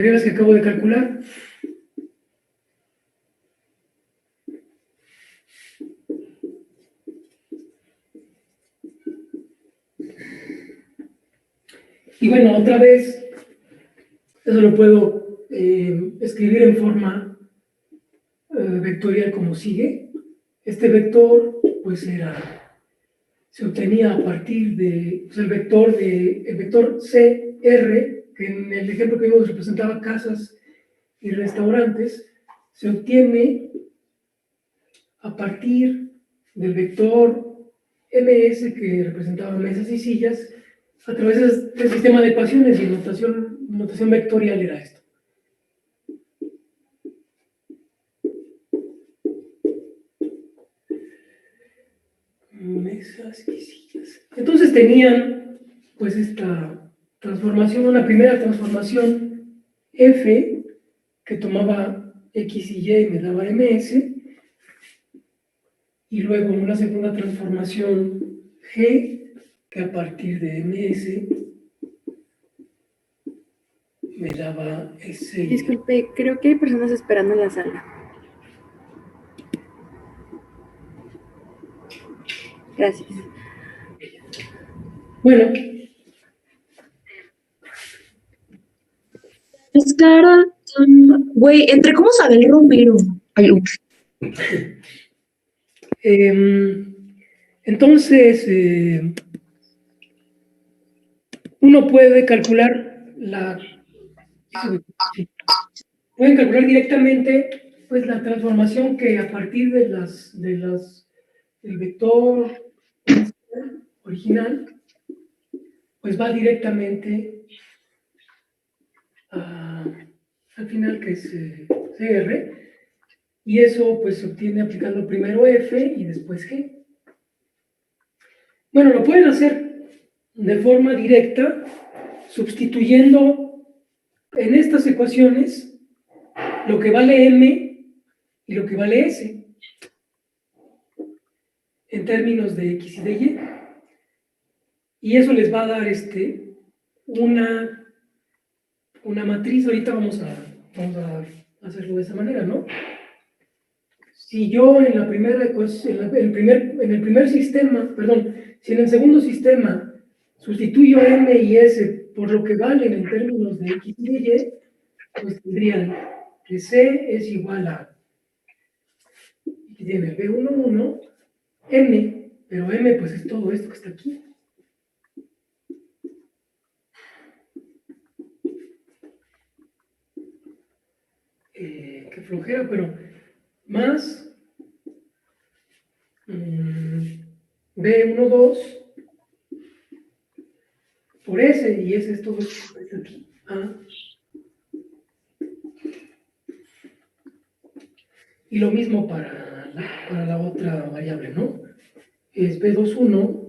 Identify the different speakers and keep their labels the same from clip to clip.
Speaker 1: variables que acabo de calcular. Y bueno, otra vez, eso lo puedo escribir en forma vectorial como sigue. Este vector, pues se obtenía a partir de, pues el vector CR, que en el ejemplo que vimos representaba casas y restaurantes, se obtiene a partir del vector MS, que representaba mesas y sillas, a través del sistema de ecuaciones, y notación vectorial era esto. Mesas y sillas. Entonces tenían, pues, esta transformación, una primera transformación F, que tomaba X y Y me daba MS, y luego una segunda transformación G, que a partir de MS me daba S.
Speaker 2: Disculpe, creo que hay personas esperando en la sala. Gracias.
Speaker 1: Bueno.
Speaker 3: Es Clara, güey, entre cómo sabe el Romero. Ay, ups.
Speaker 1: Entonces, uno puede calcular pueden calcular directamente, pues, la transformación que a partir del vector original, pues va directamente al final, que es CR, y eso pues se obtiene aplicando primero F y después G. Bueno, lo pueden hacer de forma directa, sustituyendo en estas ecuaciones lo que vale M y lo que vale S en términos de X y de Y. Y eso les va a dar una matriz. Ahorita vamos a hacerlo de esa manera, ¿no? Si yo en la primera ecuación, en el primer sistema, perdón, si en el segundo sistema sustituyo M y S por lo que valen en términos de X y de Y, pues tendrían que C es igual a, aquí tiene B11, M, pero M pues es todo esto que está aquí. Qué flojera, pero más B12 por S, y S es todo esto que está aquí. Y lo mismo para la otra variable, ¿no? Es B21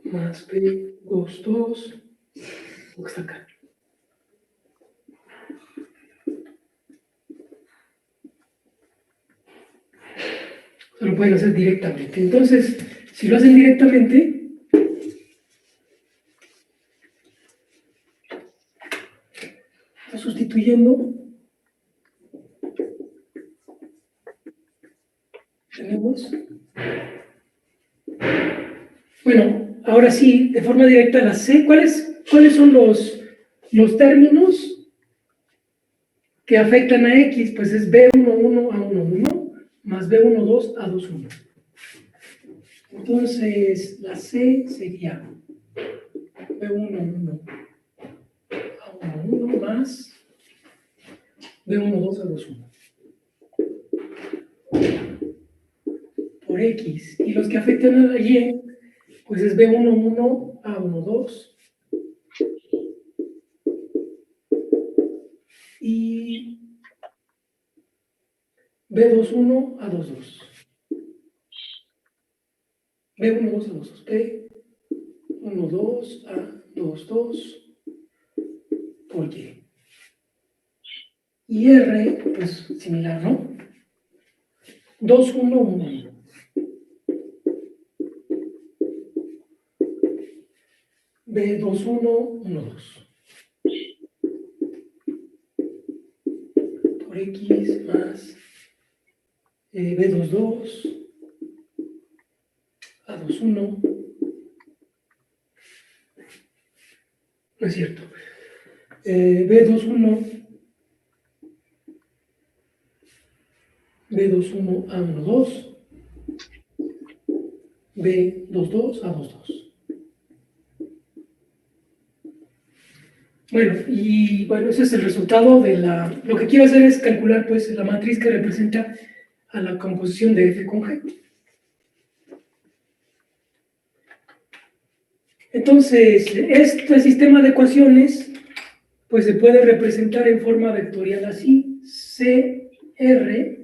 Speaker 1: más B22, lo que está acá. Lo pueden hacer directamente. Entonces, si lo hacen directamente, está sustituyendo. Tenemos. Bueno, ahora sí, de forma directa la C. ¿Cuáles son los términos que afectan a X? Pues es B11 a 11 más B12 a 21. Entonces, la C sería B11 a 11 más B12 a 21 por X. Y los que afectan a la Y, pues es B11 a 12 y B21 a 22. B12 a 22. B12 a 22 por Y. Y R, pues similar, ¿no? 2, 1, 1, 1. B, 2, 1, 1, 2. Por X más B, 2, 2. A, 2, 1. No es cierto. B, 2, 1. B, 2, 1, A, 1, 2. B, 2, 2, A, 2, 2. Bueno, ese es el resultado de la... Lo que quiero hacer es calcular, pues, la matriz que representa a la composición de F con G. Entonces, este sistema de ecuaciones, pues, se puede representar en forma vectorial así, CR,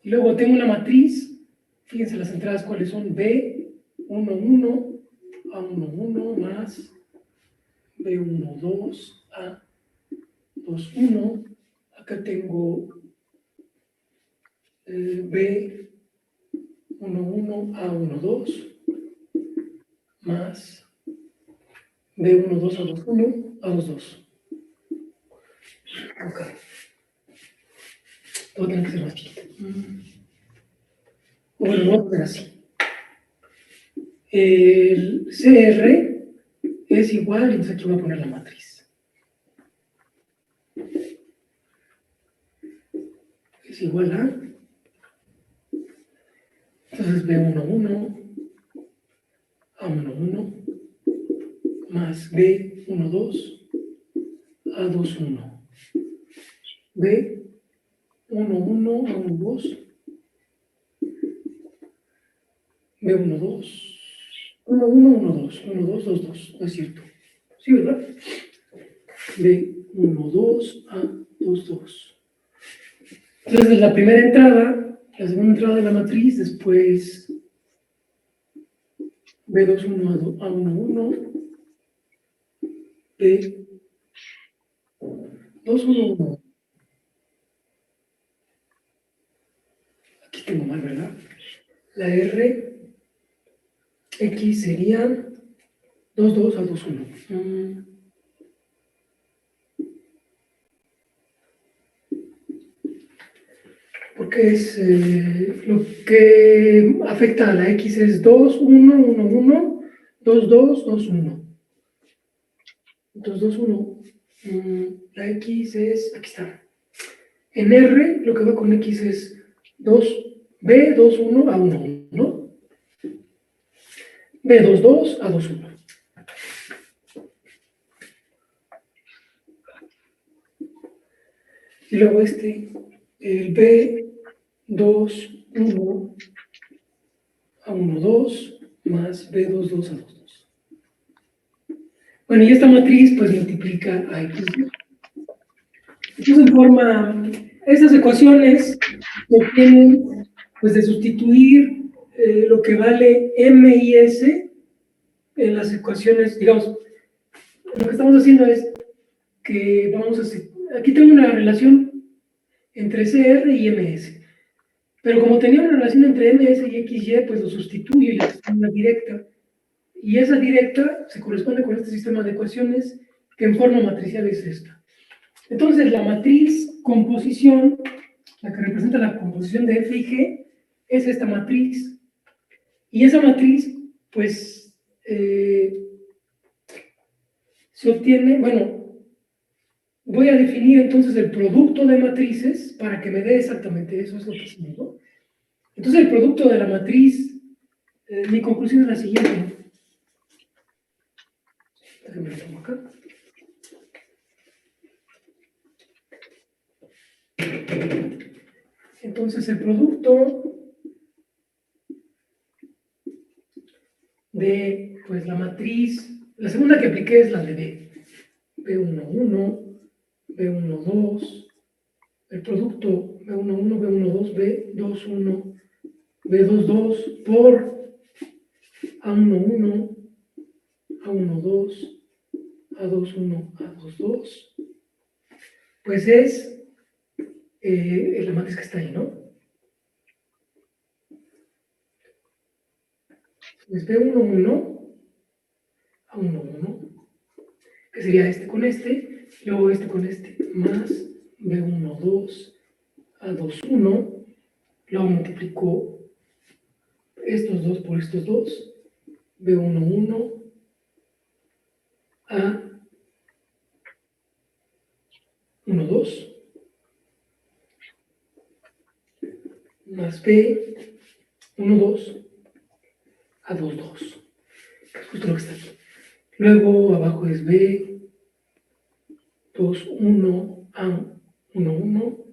Speaker 1: y luego tengo una matriz, fíjense las entradas cuáles son, B, 1, 1, A, 1, 1, más B1, 2, A, 2, 1. Acá tengo B1, 1, A1, 2, más B1, 2, A2, 1, A2, 2. Ok. Todo tiene que ser más chiquito. Bueno, lo voy a poner así. El CR es igual, entonces aquí voy a poner la matriz. Es igual a... Entonces B1, 1, A1, 1, más B1, 2, A2, 1. B1, 1, A1, 2, B1, 2, 1, 1, 1, 2, 1, 2, 2, 2. No es cierto. Sí, ¿verdad? B1, 2, A2, 2. Entonces, la primera entrada, la segunda entrada de la matriz, después B2, 1, A1, 1, B2, 1, 1. Aquí tengo mal, ¿verdad? La R, X sería 2, 2, A2, 1. Porque es lo que afecta a la X es 2, 1, 1, 1, 2, 2, 2, 1. 2, 2, 1. La X es, aquí está. En R, lo que va con X es 2, B, 2, 1, A, 1, 1. B, 2, 2, A, 2, 1. Y luego el B, 2, 1, A, 1, 2, más B, 2, 2, A, 2, 2. Bueno, y esta matriz pues multiplica a X. Entonces, esas ecuaciones se obtienen pues de sustituir lo que vale M y S en las ecuaciones, digamos, lo que estamos haciendo es que vamos a hacer, aquí tengo una relación entre CR y MS, pero como tenía una relación entre MS y XY, pues lo sustituyo y es una directa, y esa directa se corresponde con este sistema de ecuaciones que en forma matricial es esta. Entonces, la matriz composición, la que representa la composición de F y G, es esta matriz. Y esa matriz, pues, se obtiene, bueno, voy a definir entonces el producto de matrices para que me dé exactamente eso, es lo que hicimos, ¿no? Entonces, el producto de la matriz, mi conclusión es la siguiente. Déjame lo tomo acá. Entonces, el producto de, pues, la matriz, la segunda que apliqué es la de B. B11, B12, el producto B11, B12, B21, B22 por A11, A12, A21, A22, pues es la matriz que está ahí, ¿no? Es B1, 1, A1, 1, que sería este con este, luego este con este, más B1, 2, A2, 1, luego multiplico estos dos por estos dos, B1, 1, A1, 2, más B1, 2, A2, 2, que es justo lo que está aquí. Luego abajo es B2, 1, A1, 1,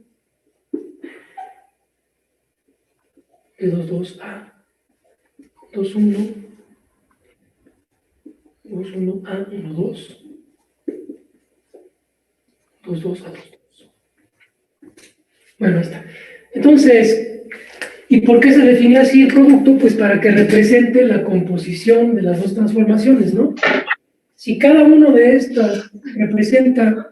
Speaker 1: B2, 2, A2, 1, 2, 1, A1, 2, 2, 2, A2, 2. Bueno, ahí está. Entonces, ¿y por qué se define así el producto? Pues para que represente la composición de las dos transformaciones, ¿no? Si cada uno de estas representa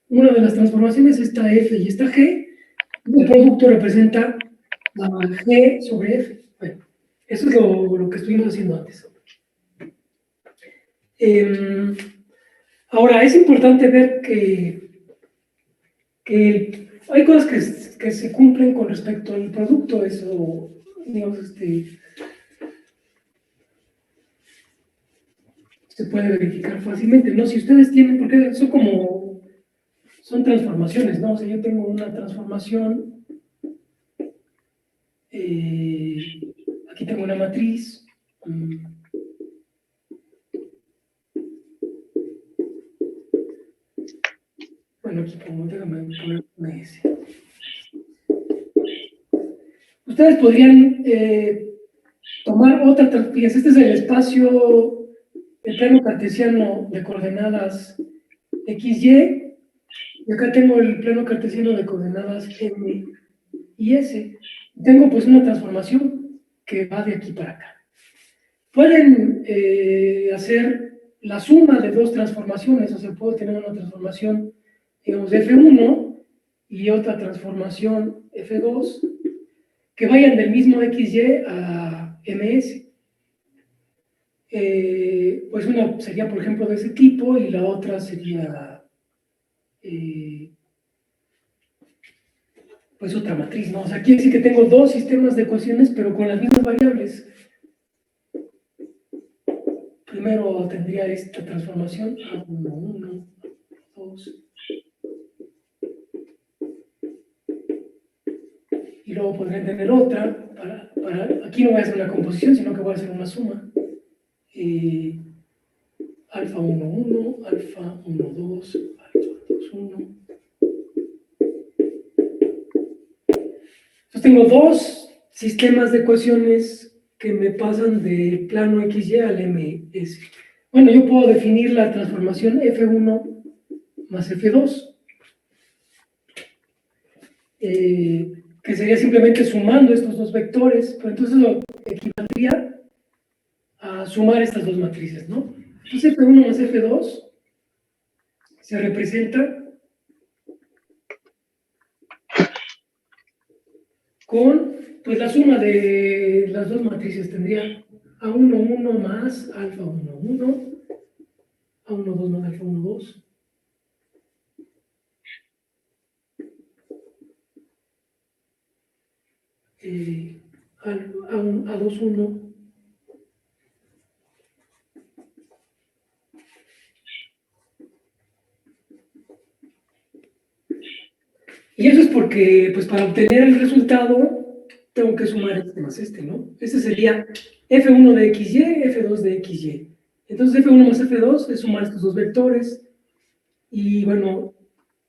Speaker 1: una de las transformaciones, esta F y esta G, el producto representa la G sobre F. Bueno, eso es lo que estuvimos haciendo antes. Ahora, es importante ver que hay cosas que se cumplen con respecto al producto, eso, digamos, se puede verificar fácilmente, ¿no? Si ustedes tienen, porque son transformaciones, ¿no? O sea, yo tengo una transformación, aquí tengo una matriz, bueno, aquí pongo, déjame poner una S. Ustedes podrían tomar otra, fíjense, este es el espacio, el plano cartesiano de coordenadas XY, y acá tengo el plano cartesiano de coordenadas M y S. Tengo pues una transformación que va de aquí para acá. Pueden hacer la suma de dos transformaciones, o sea, puedo tener una transformación, digamos, de F1 y otra transformación F2, que vayan del mismo XY a MS. Pues una sería, por ejemplo, de ese tipo y la otra sería, pues otra matriz, ¿no? O sea, quiere decir que tengo dos sistemas de ecuaciones, pero con las mismas variables. Primero tendría esta transformación, A1, 1, 2, y luego podré tener otra, aquí no voy a hacer una composición, sino que voy a hacer una suma. Alfa 1, 1, alfa 1, 2, alfa 2, 1. Entonces tengo dos sistemas de ecuaciones que me pasan del plano XY al MS. Bueno, yo puedo definir la transformación F1 más F2, que sería simplemente sumando estos dos vectores, pero entonces lo equivaldría a sumar estas dos matrices, ¿no? Entonces F1 más F2 se representa con, pues la suma de las dos matrices tendría A1, 1 más alfa 1, 1, A1, 2 más alfa 1, 2. A2, 1. Y eso es porque, pues para obtener el resultado, tengo que sumar este más este, ¿no? Este sería F1 de XY, F2 de XY. Entonces F1 más F2 es sumar estos dos vectores. Y bueno,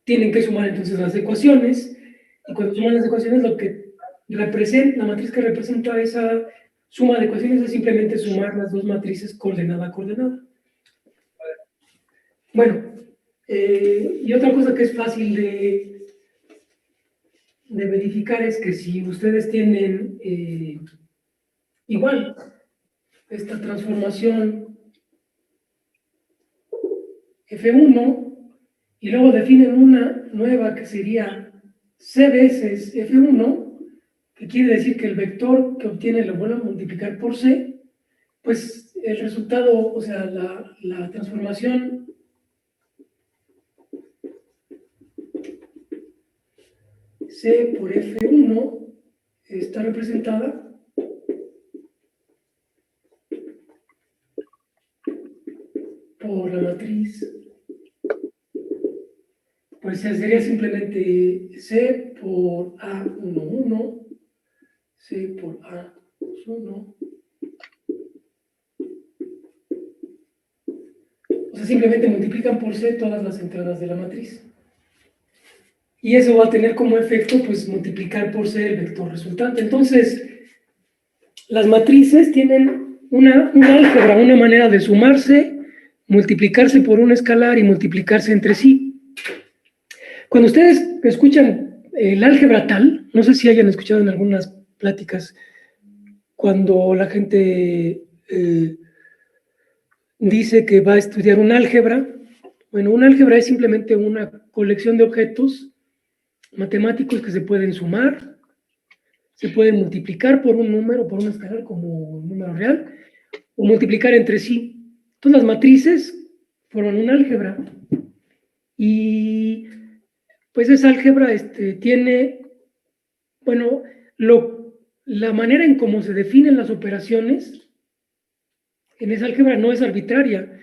Speaker 1: tienen que sumar entonces las ecuaciones. Y cuando suman las ecuaciones, lo que representa, la matriz que representa esa suma de ecuaciones es simplemente sumar las dos matrices coordenada a coordenada. Bueno, y otra cosa que es fácil de verificar es que si ustedes tienen igual esta transformación F1 y luego definen una nueva que sería C veces F1, que quiere decir que el vector que obtiene lo vuelvo a multiplicar por C, pues el resultado, o sea, la transformación C por F1 está representada por la matriz, pues sería simplemente C por A11, C por A1. O sea, simplemente multiplican por C todas las entradas de la matriz. Y eso va a tener como efecto, pues, multiplicar por C el vector resultante. Entonces, las matrices tienen una álgebra, una manera de sumarse, multiplicarse por un escalar y multiplicarse entre sí. Cuando ustedes escuchan el álgebra tal, no sé si hayan escuchado en algunas pláticas, cuando la gente dice que va a estudiar un álgebra. Bueno, un álgebra es simplemente una colección de objetos matemáticos que se pueden sumar, se pueden multiplicar por un número, por un escalar como un número real, o multiplicar entre sí. Entonces las matrices forman un álgebra. Y pues esa álgebra tiene, bueno, la manera en cómo se definen las operaciones en esa álgebra no es arbitraria.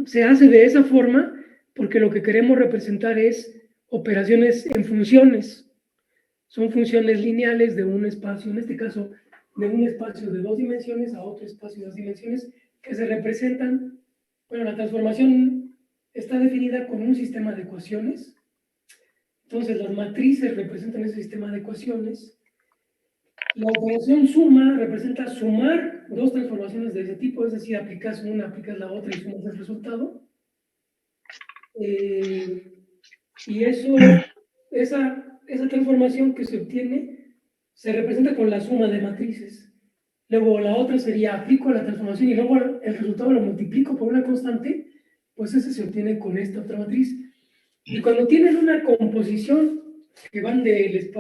Speaker 1: Se hace de esa forma porque lo que queremos representar es operaciones en funciones. Son funciones lineales de un espacio, en este caso, de un espacio de 2 dimensiones a otro espacio de 2 dimensiones, que se representan, bueno, la transformación está definida con un sistema de ecuaciones. Entonces, las matrices representan ese sistema de ecuaciones. La operación suma representa sumar dos transformaciones de ese tipo, es decir, aplicas una, aplicas la otra y sumas el resultado. Y esa transformación que se obtiene se representa con la suma de matrices. Luego la otra sería aplico la transformación y luego el resultado lo multiplico por una constante, pues ese se obtiene con esta otra matriz. Y cuando tienen una composición que van del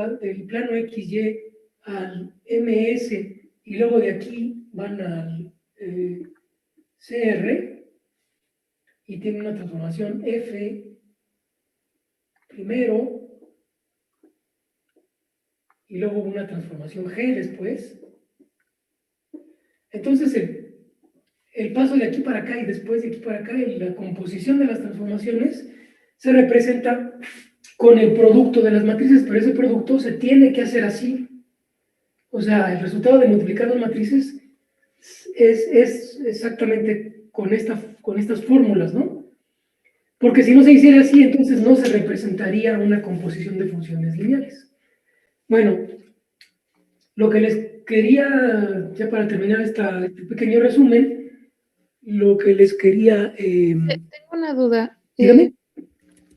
Speaker 1: plano XY al MS y luego de aquí van al CR y tienen una transformación F primero y luego una transformación G después. Entonces el paso de aquí para acá y después de aquí para acá y la composición de las transformaciones se representa con el producto de las matrices, pero ese producto se tiene que hacer así. O sea, el resultado de multiplicar las matrices es exactamente con estas fórmulas, ¿no? Porque si no se hiciera así, entonces no se representaría una composición de funciones lineales. Bueno, lo que les quería, ya para terminar este pequeño resumen, lo que les quería...
Speaker 4: Tengo una duda.
Speaker 1: dígame.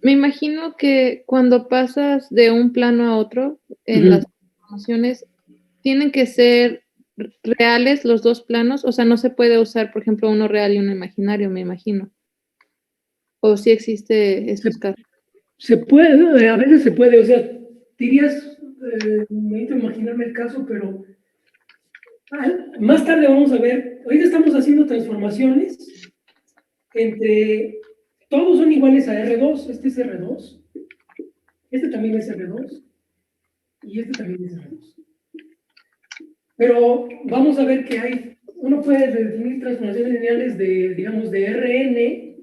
Speaker 4: Me imagino que cuando pasas de un plano a otro, en las transformaciones, tienen que ser reales los dos planos, o sea, no se puede usar, por ejemplo, uno real y uno imaginario, me imagino. O si existe estos casos.
Speaker 1: Se puede, a veces se puede, o sea, dirías, necesito imaginarme el caso, pero más tarde vamos a ver, ahorita estamos haciendo transformaciones entre, todos son iguales a R2, este es R2, este también es R2, y este también es R2. Pero vamos a ver que uno puede definir transformaciones lineales de, digamos, de Rn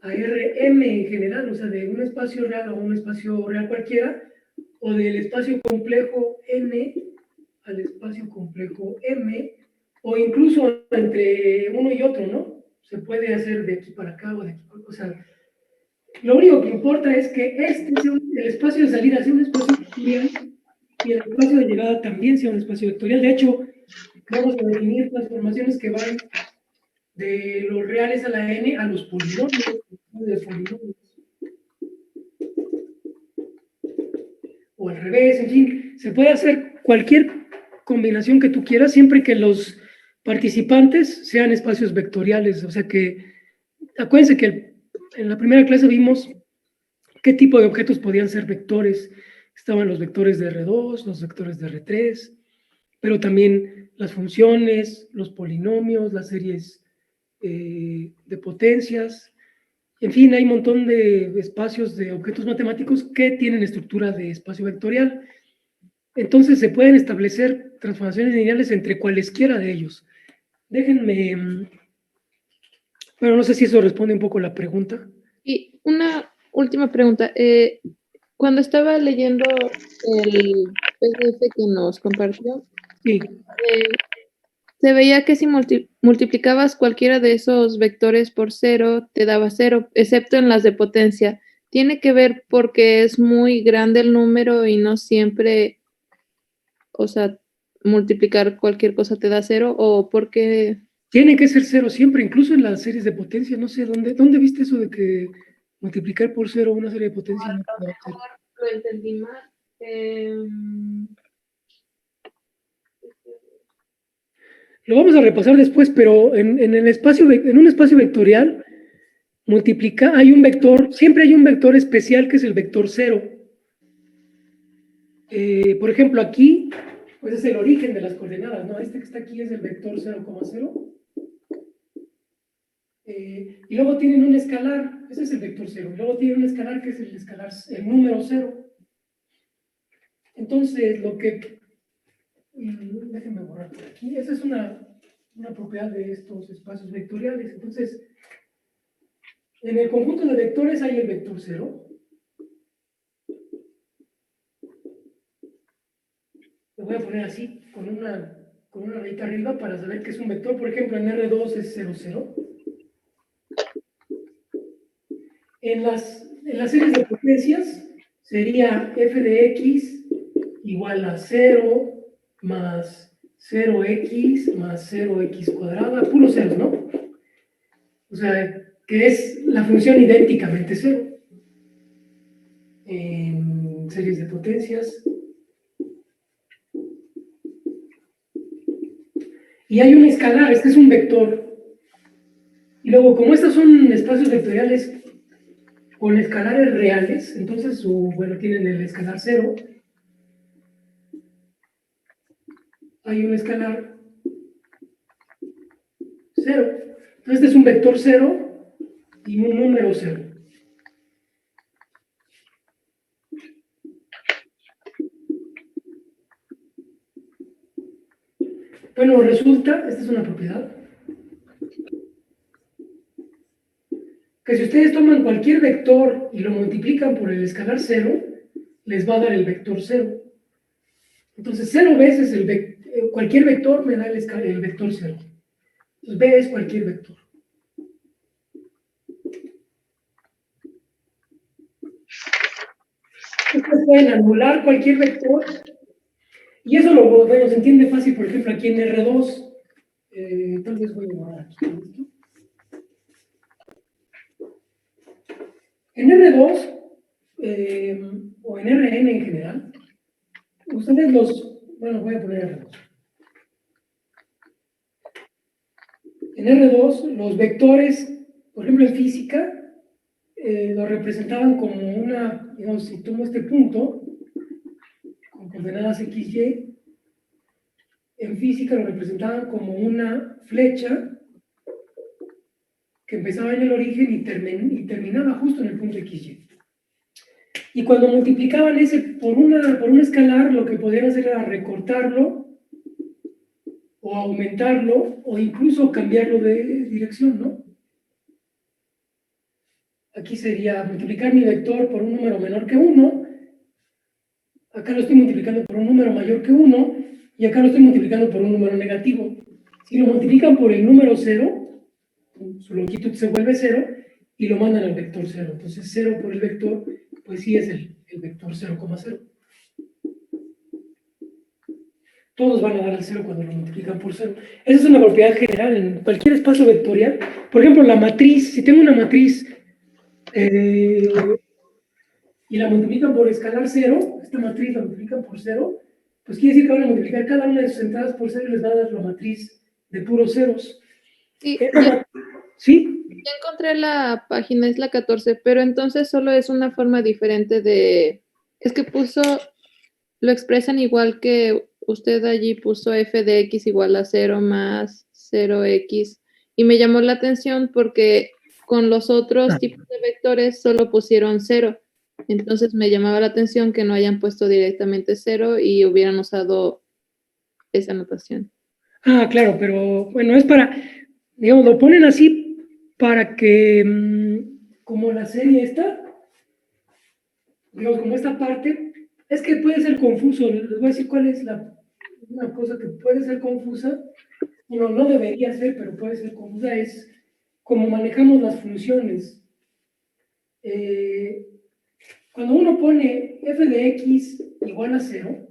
Speaker 1: a Rm en general, o sea, de un espacio real a un espacio real cualquiera, o del espacio complejo n al espacio complejo m, o incluso entre uno y otro, ¿no? Se puede hacer de aquí para acá o de aquí para acá, o sea, lo único que importa es que el espacio de salida sea un espacio vectorial y el espacio de llegada también sea un espacio vectorial. De hecho, vamos a definir transformaciones que van de los reales a la n a los polinomios, o al revés, en fin, se puede hacer cualquier combinación que tú quieras siempre que los participantes sean espacios vectoriales. O sea que, acuérdense que en la primera clase vimos qué tipo de objetos podían ser vectores. estaban los vectores de R2, los vectores de R3, pero también las funciones, los polinomios, las series de potencias. En fin, hay un montón de espacios de objetos matemáticos que tienen estructura de espacio vectorial. Entonces se pueden establecer transformaciones lineales entre cualesquiera de ellos. Déjenme, bueno, no sé si eso responde un poco la pregunta.
Speaker 4: Y una última pregunta. Cuando estaba leyendo el PDF que nos compartió,
Speaker 1: Sí,
Speaker 4: se veía que si multiplicabas cualquiera de esos vectores por cero, te daba cero, excepto en las de potencia. ¿Tiene que ver porque es muy grande el número y no siempre, o sea, multiplicar cualquier cosa te da cero? ¿O porque
Speaker 1: tiene que ser cero siempre, incluso en las series de potencia. No sé, ¿dónde viste eso de que multiplicar por cero una serie de potencia no te da cero?
Speaker 4: lo entendí mal?
Speaker 1: Lo vamos a repasar después, pero en el espacio, en un espacio vectorial, hay un vector, siempre hay un vector especial que es el vector cero. Por ejemplo, aquí, pues es el origen de las coordenadas, ¿no? Este que está aquí es el vector 0,0. Y luego tienen un escalar, ese es el vector 0. Y luego tienen un escalar que es el escalar, el número 0. Entonces, déjenme borrar por aquí. Esa es una propiedad de estos espacios vectoriales. Entonces, en el conjunto de vectores hay el vector 0. Lo voy a poner así, con una rayita arriba para saber que es un vector. Por ejemplo, en R2 es 0, 0. En las series de potencias sería f de x igual a 0 más 0x más 0x cuadrada, puros ceros, ¿no? O sea, que es la función idénticamente 0. En series de potencias. Y hay un escalar, este es un vector. Y luego, como estos son espacios vectoriales con escalares reales, entonces, bueno, tienen el escalar 0. Hay un escalar 0. Entonces, este es un vector 0 y un número 0. Bueno, resulta, esta es una propiedad, que si ustedes toman cualquier vector y lo multiplican por el escalar 0, les va a dar el vector 0. Entonces, 0 veces cualquier vector me da el vector 0. Entonces, B es cualquier vector. Ustedes pueden anular cualquier vector, y eso bueno, se entiende fácil, por ejemplo, aquí en R2. Tal vez voy a borrar aquí esto. En R2, o en Rn en general, ustedes bueno, voy a poner R2. En R2, los vectores, por ejemplo, en física, lo representaban como digamos, si tomo este punto, con coordenadas x, y, en física lo representaban como una flecha que empezaba en el origen y terminaba justo en el punto x, y. Y cuando multiplicaban ese por un escalar, lo que podían hacer era recortarlo, o aumentarlo, o incluso cambiarlo de dirección, ¿no? Aquí sería multiplicar mi vector por un número menor que 1, acá lo estoy multiplicando por un número mayor que 1, y acá lo estoy multiplicando por un número negativo. Si lo multiplican por el número 0, su longitud se vuelve 0, y lo mandan al vector 0. Entonces 0 por el vector, pues sí es el vector 0,0. Todos van a dar al 0 cuando lo multiplican por 0. Esa es una propiedad general en cualquier espacio vectorial. Por ejemplo, la matriz, si tengo una matriz y la multiplican por escalar 0, esta matriz la multiplican por 0, pues quiere decir que van a multiplicar cada una de sus entradas por 0 y les va a dar la matriz de puros ceros.
Speaker 4: sí,
Speaker 1: ¿Sí?
Speaker 4: ya encontré la página, es la 14, pero entonces solo es una forma diferente de Es que lo expresan igual que usted allí puso f de x igual a 0 más 0x. Y me llamó la atención porque con los otros tipos de vectores solo pusieron 0. Entonces me llamaba la atención que no hayan puesto directamente 0 y hubieran usado esa notación.
Speaker 1: Ah, claro, pero bueno, es para, digamos, lo ponen así para que, como la serie está, digamos, como esta parte, es que puede ser confuso. Les voy a decir cuál es una cosa que puede ser confusa. Bueno, no debería ser, pero puede ser confusa, es cómo manejamos las funciones. Cuando uno pone f de x igual a 0,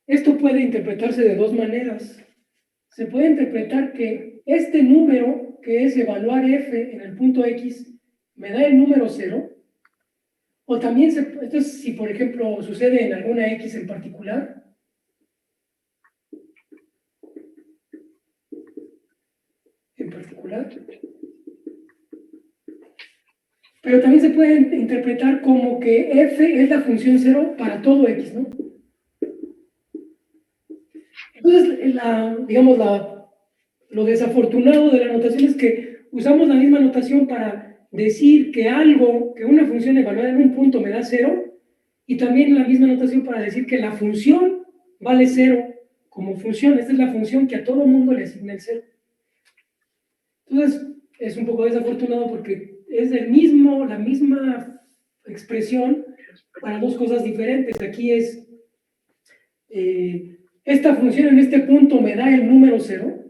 Speaker 1: esto puede interpretarse de dos maneras. Se puede interpretar que este número, que es evaluar f en el punto x, me da el número 0, o también, esto es si por ejemplo sucede en alguna x en particular, pero también se puede interpretar como que f es la función 0 para todo x, ¿no? Entonces, digamos, lo desafortunado de la notación es que usamos la misma notación para decir que una función evaluada en un punto me da 0, y también la misma notación para decir que la función vale 0 como función. Esta es la función que a todo mundo le asigna el 0. Entonces, es un poco desafortunado porque es la misma expresión para dos cosas diferentes. Aquí es, esta función en este punto me da el número 0,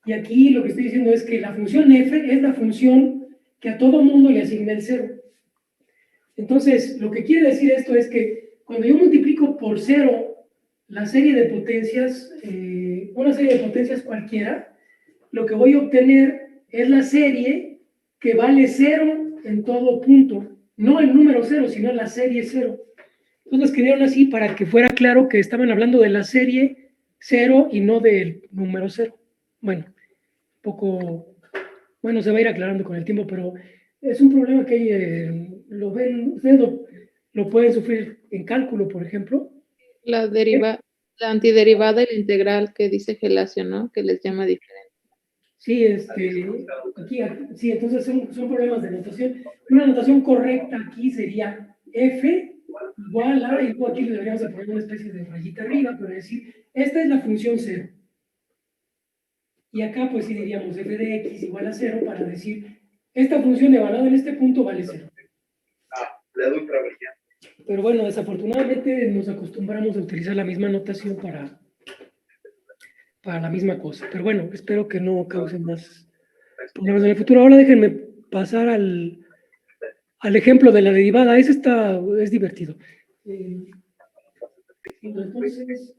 Speaker 1: y aquí lo que estoy diciendo es que la función f es la función que a todo mundo le asigna el 0. Entonces, lo que quiere decir esto es que cuando yo multiplico por 0 la serie de potencias, una serie de potencias cualquiera, lo que voy a obtener es la serie que vale 0 en todo punto. No el número 0, sino la serie 0. Entonces lo escribieron así para que fuera claro que estaban hablando de la serie 0 y no del número 0. Bueno, bueno, se va a ir aclarando con el tiempo, pero es un problema que hay, lo ven, ustedes lo pueden sufrir en cálculo, por ejemplo.
Speaker 4: La antiderivada y la integral que dice Gelacio, ¿no? Que les llama diferente.
Speaker 1: Sí, sí, entonces son problemas de notación. Una notación correcta aquí sería f igual a, y aquí le deberíamos de poner una especie de rayita arriba, pero decir, esta es la función 0. Y acá pues sí diríamos f de x igual a 0 para decir, esta función evaluada en este punto vale 0. Pero bueno, desafortunadamente nos acostumbramos a utilizar la misma notación para la misma cosa. Pero bueno, espero que no causen más problemas en el futuro. Ahora déjenme pasar al ejemplo de la derivada. Ese es divertido. Entonces,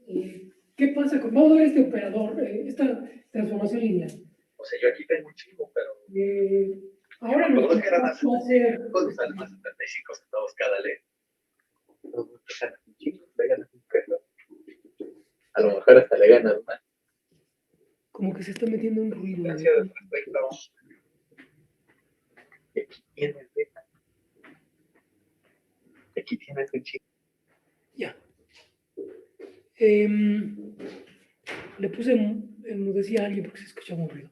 Speaker 1: ¿qué pasa vamos a ver este operador, esta transformación lineal?
Speaker 5: O sea, yo aquí tengo un chingo, pero...
Speaker 1: Ahora lo que va a hacer...
Speaker 5: ¿Cuánto sale más 75 centavos cada ley? Un chingo, le ganas un peso. A lo mejor hasta le ganas más.
Speaker 1: Como que se está metiendo un ruido.
Speaker 5: Gracias respecto. Aquí tienes, beta. Aquí tienes un chingo.
Speaker 1: Ya. Le puse enmudecí a alguien porque se escuchaba un ruido.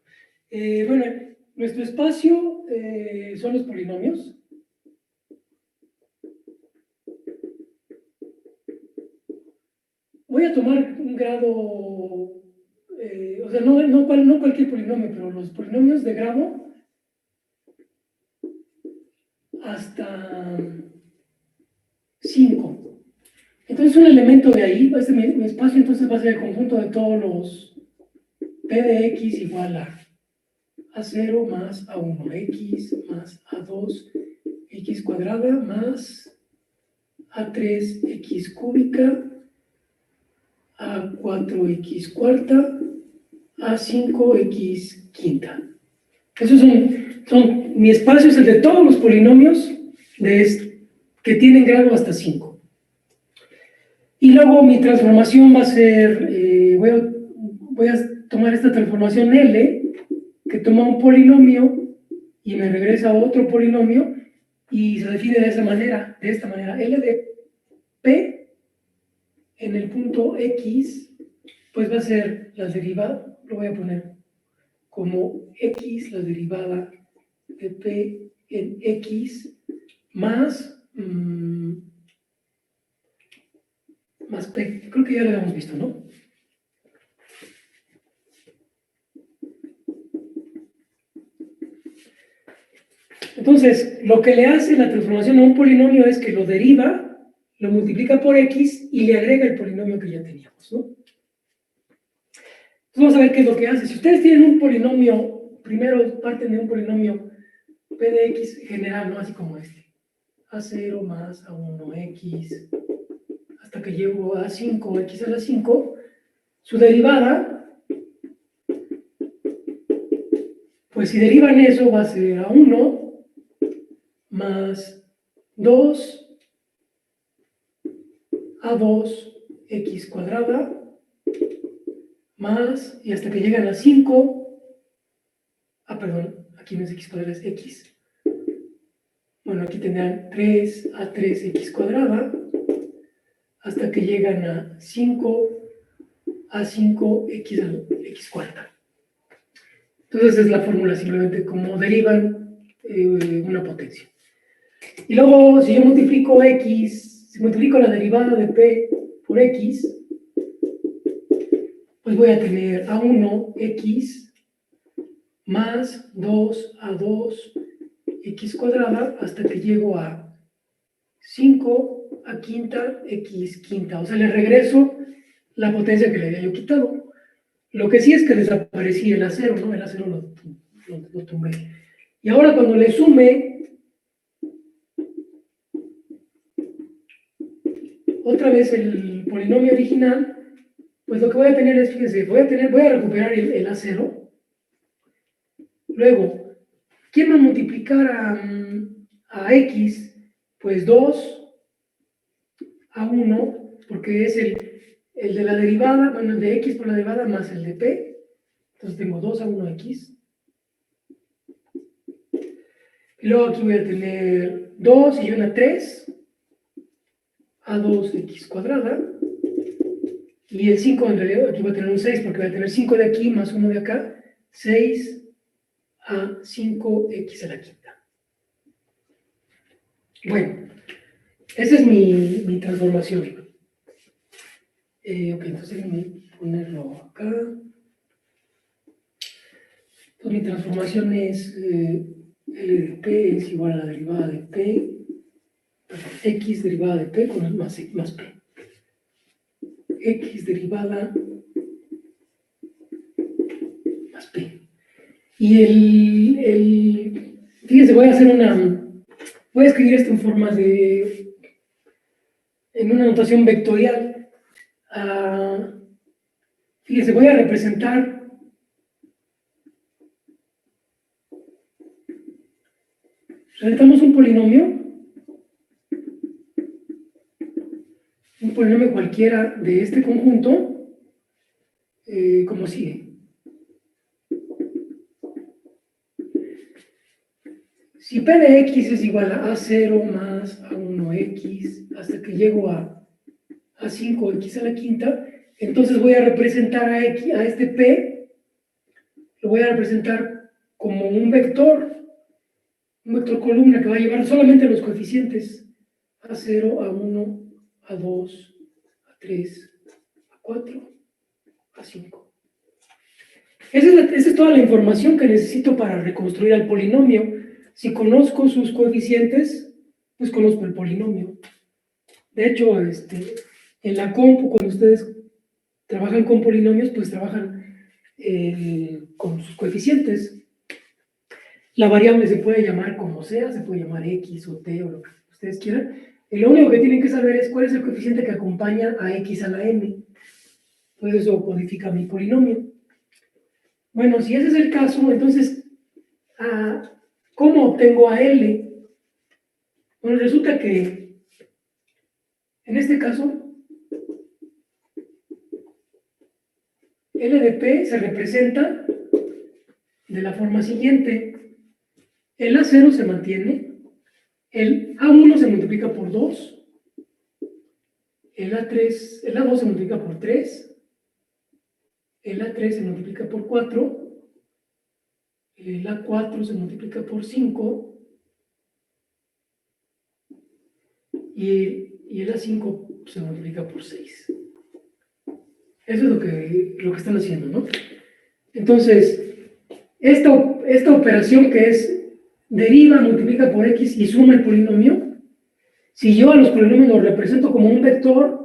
Speaker 1: Bueno, nuestro espacio son los polinomios. Voy a tomar un grado, o sea, no cualquier polinomio, pero los polinomios de grado hasta 5. Entonces un elemento de ahí, mi espacio entonces va a ser el conjunto de todos los p de x igual a 0 más a1, x más a2, x cuadrada más a3, x cúbica, a4x cuarta, a5x quinta. Esos mi espacio es el de todos los polinomios que tienen grado hasta 5. Y luego mi transformación va a ser, voy a tomar esta transformación L, que toma un polinomio y me regresa a otro polinomio, y se define de esta manera, L P en el punto X, pues va a ser la derivada, lo voy a poner como X, la derivada de P en X, más, más P. Creo que ya lo habíamos visto, ¿no? Entonces, lo que le hace la transformación a un polinomio es que lo deriva, lo multiplica por X y le agrega el polinomio que ya teníamos, ¿no? Entonces vamos a ver qué es lo que hace. Si ustedes tienen un polinomio, primero parten de un polinomio P de X general, ¿no? Así como este. A0 más A1X, hasta que llego a 5X a la 5, su derivada, pues si derivan eso va a ser A1 más 2 A2X cuadrada más, y hasta que llegan a 5, perdón, aquí no es X cuadrada, es X. Bueno, aquí tendrán 3A3X cuadrada hasta que llegan a 5A5X a X cuarta. Entonces esa es la fórmula, simplemente como derivan una potencia. Y luego, si yo multiplico X, si multiplico la derivada de P por X, pues voy a tener A1X más 2A2X cuadrada hasta que llego a 5 a quinta X quinta. O sea, le regreso la potencia que le había yo quitado. Lo que sí es que desaparecí el A0, ¿no? El A0 lo tumbé. Y ahora cuando le sume otra vez el polinomio original, pues lo que voy a tener es, fíjense, voy a recuperar el A0. Luego, ¿quién va a multiplicar a X? Pues 2A1, porque es el de la derivada, bueno, el de X por la derivada más el de P. Entonces tengo 2A1X. Y luego aquí voy a tener 2 y una 3. A2X cuadrada. Y el 5 en realidad, aquí voy a tener un 6 porque voy a tener 5 de aquí más 1 de acá. 6 a 5X a la quinta. Bueno, esa es mi transformación. Ok, entonces déjenme ponerlo acá. Entonces mi transformación es L de P es igual a la derivada de P, X derivada de P con el más P. X derivada más P. Y fíjense, voy a escribir esto en forma en una notación vectorial. Fíjense, voy a representar representamos un polinomio cualquiera de este conjunto, como sigue. Si P de X es igual a A0 más A1X hasta que llego a 5X a la quinta, entonces voy a representar a este P, lo voy a representar como un vector columna que va a llevar solamente los coeficientes A0, A1, A2, A3, A4, A5. Esa es toda la información que necesito para reconstruir al polinomio. Si conozco sus coeficientes, pues conozco el polinomio. De hecho, en la compu, cuando ustedes trabajan con polinomios, pues trabajan con sus coeficientes. La variable se puede llamar como sea, se puede llamar X o T o lo que ustedes quieran. Y lo único que tienen que saber es cuál es el coeficiente que acompaña a X a la M. Pues eso codifica mi polinomio. Bueno, si ese es el caso, entonces, ¿cómo obtengo a L? Bueno, resulta que, en este caso, L de P se representa de la forma siguiente. El A0 se mantiene, el A1 se multiplica por 2, el A3, el A2 se multiplica por 3, el A3 se multiplica por 4, el A4 se multiplica por 5 y el A5 se multiplica por 6. Eso es lo que están haciendo, ¿no? Entonces, esta operación que es deriva, multiplica por X y suma el polinomio, si yo a los polinomios los represento como un vector,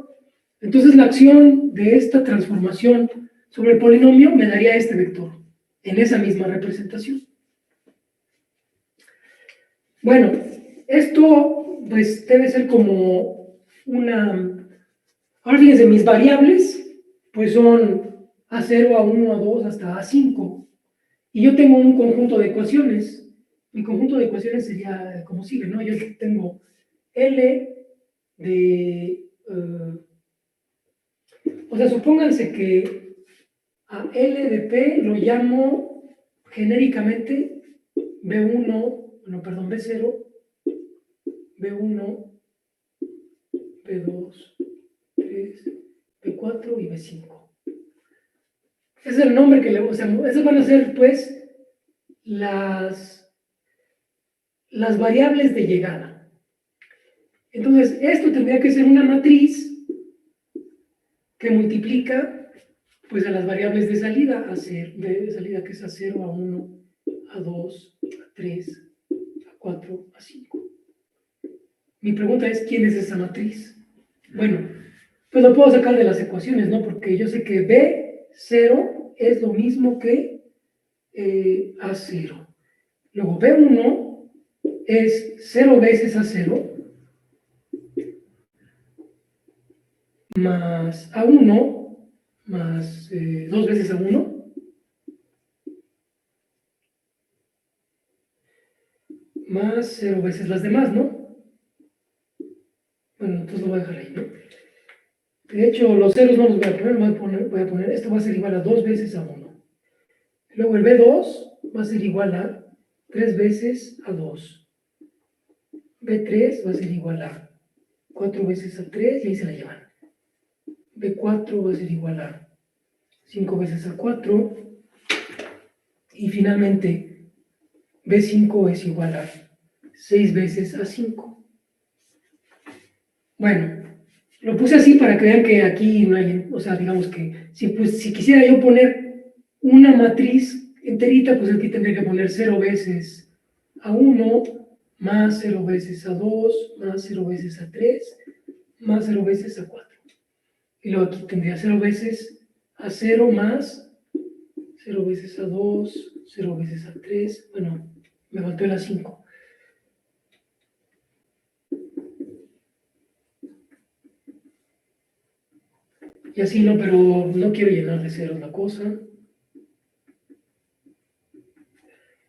Speaker 1: entonces la acción de esta transformación sobre el polinomio me daría este vector, en esa misma representación. Bueno, esto pues debe ser como una... Ahora fíjense, mis variables pues son A0, A1, A2 hasta A5. Y yo tengo un conjunto de ecuaciones. Mi conjunto de ecuaciones sería como sigue, ¿no? Yo tengo L de... o sea, supónganse que a L de P lo llamo genéricamente B1, no, perdón, B0, B1, B2, 3, B4 y B5. Ese es el nombre que le... O sea, esos van a ser, pues, las variables de llegada. Entonces, esto tendría que ser una matriz que multiplica, pues, a las variables de salida, de salida que es A0, A1, A2, A3, A4, A5. Mi pregunta es, ¿quién es esa matriz? Bueno, pues lo puedo sacar de las ecuaciones, ¿no? Porque yo sé que B0 es lo mismo que A0. Luego B1 es 0 veces A0 más A1 más 2 veces A1 más 0 veces las demás, ¿no? Bueno, entonces lo voy a dejar ahí, ¿no? De hecho, los ceros no los voy a poner, voy a poner, esto va a ser igual a 2 veces A1. Luego el B2 va a ser igual a 3 veces A2. B3 va a ser igual a 4 veces A3 y ahí se la llevan. B4 va a ser igual a 5 veces A4. Y finalmente, B5 es igual a 6 veces A5. Bueno, lo puse así para que vean que aquí no hay, o sea, digamos que si quisiera yo poner una matriz enterita, pues aquí tendría que poner 0 veces A1 más 0 veces A2 más 0 veces A3 más 0 veces A4. Y luego aquí tendría 0 veces A0 más 0 veces A2, 0 veces A3, bueno, me faltó el A5. Y así no, pero no quiero llenar de ceros la cosa.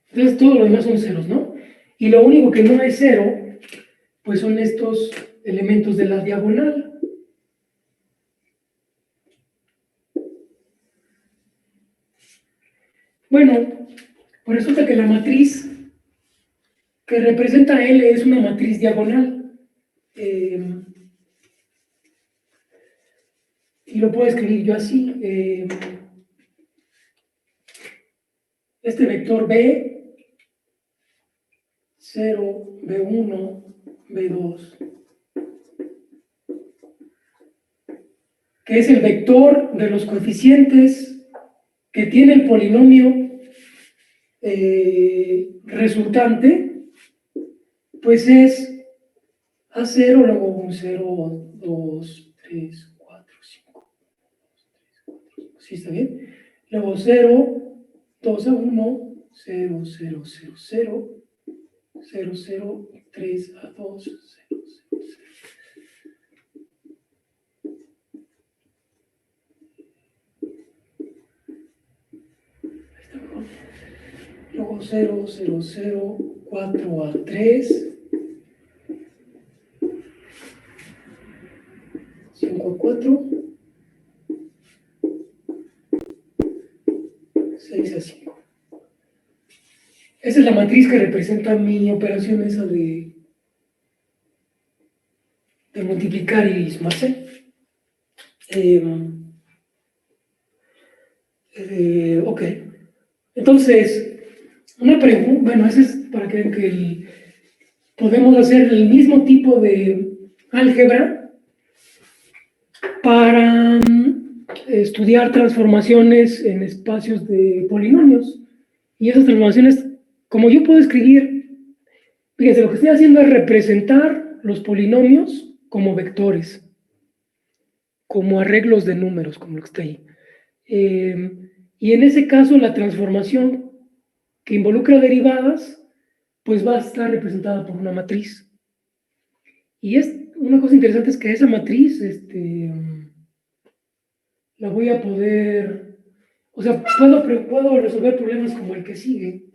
Speaker 1: Entonces todo lo demás son ceros, ¿no? Y lo único que no es cero, pues son estos elementos de la diagonal. Bueno, pues resulta que la matriz que representa L es una matriz diagonal. Y lo puedo escribir yo así. Este vector B, 0, B1, B2, que es el vector de los coeficientes que tiene el polinomio resultante, pues es A0, luego un 0, 2, 3, 4, 5. ¿Sí está bien? Luego 0, 2 a 1, 0, 0, 0, 0, 0, 0, 3 a 2, 0, 0, 0. Ahí está mejor. Luego 0, 0, 0, 4 a 3, 5 a 4, 6 a 5. Esa es la matriz que representa mi operación esa de multiplicar y más C. Ok. Entonces, una pregunta, bueno, eso es para que vean que podemos hacer el mismo tipo de álgebra para estudiar transformaciones en espacios de polinomios. Y esas transformaciones, como yo puedo escribir, fíjense, lo que estoy haciendo es representar los polinomios como vectores, como arreglos de números, como lo que está ahí. Y en ese caso, la transformación que involucra derivadas, pues va a estar representada por una matriz. Y una cosa interesante es que esa matriz, la voy a poder, o sea, puedo resolver problemas como el que sigue.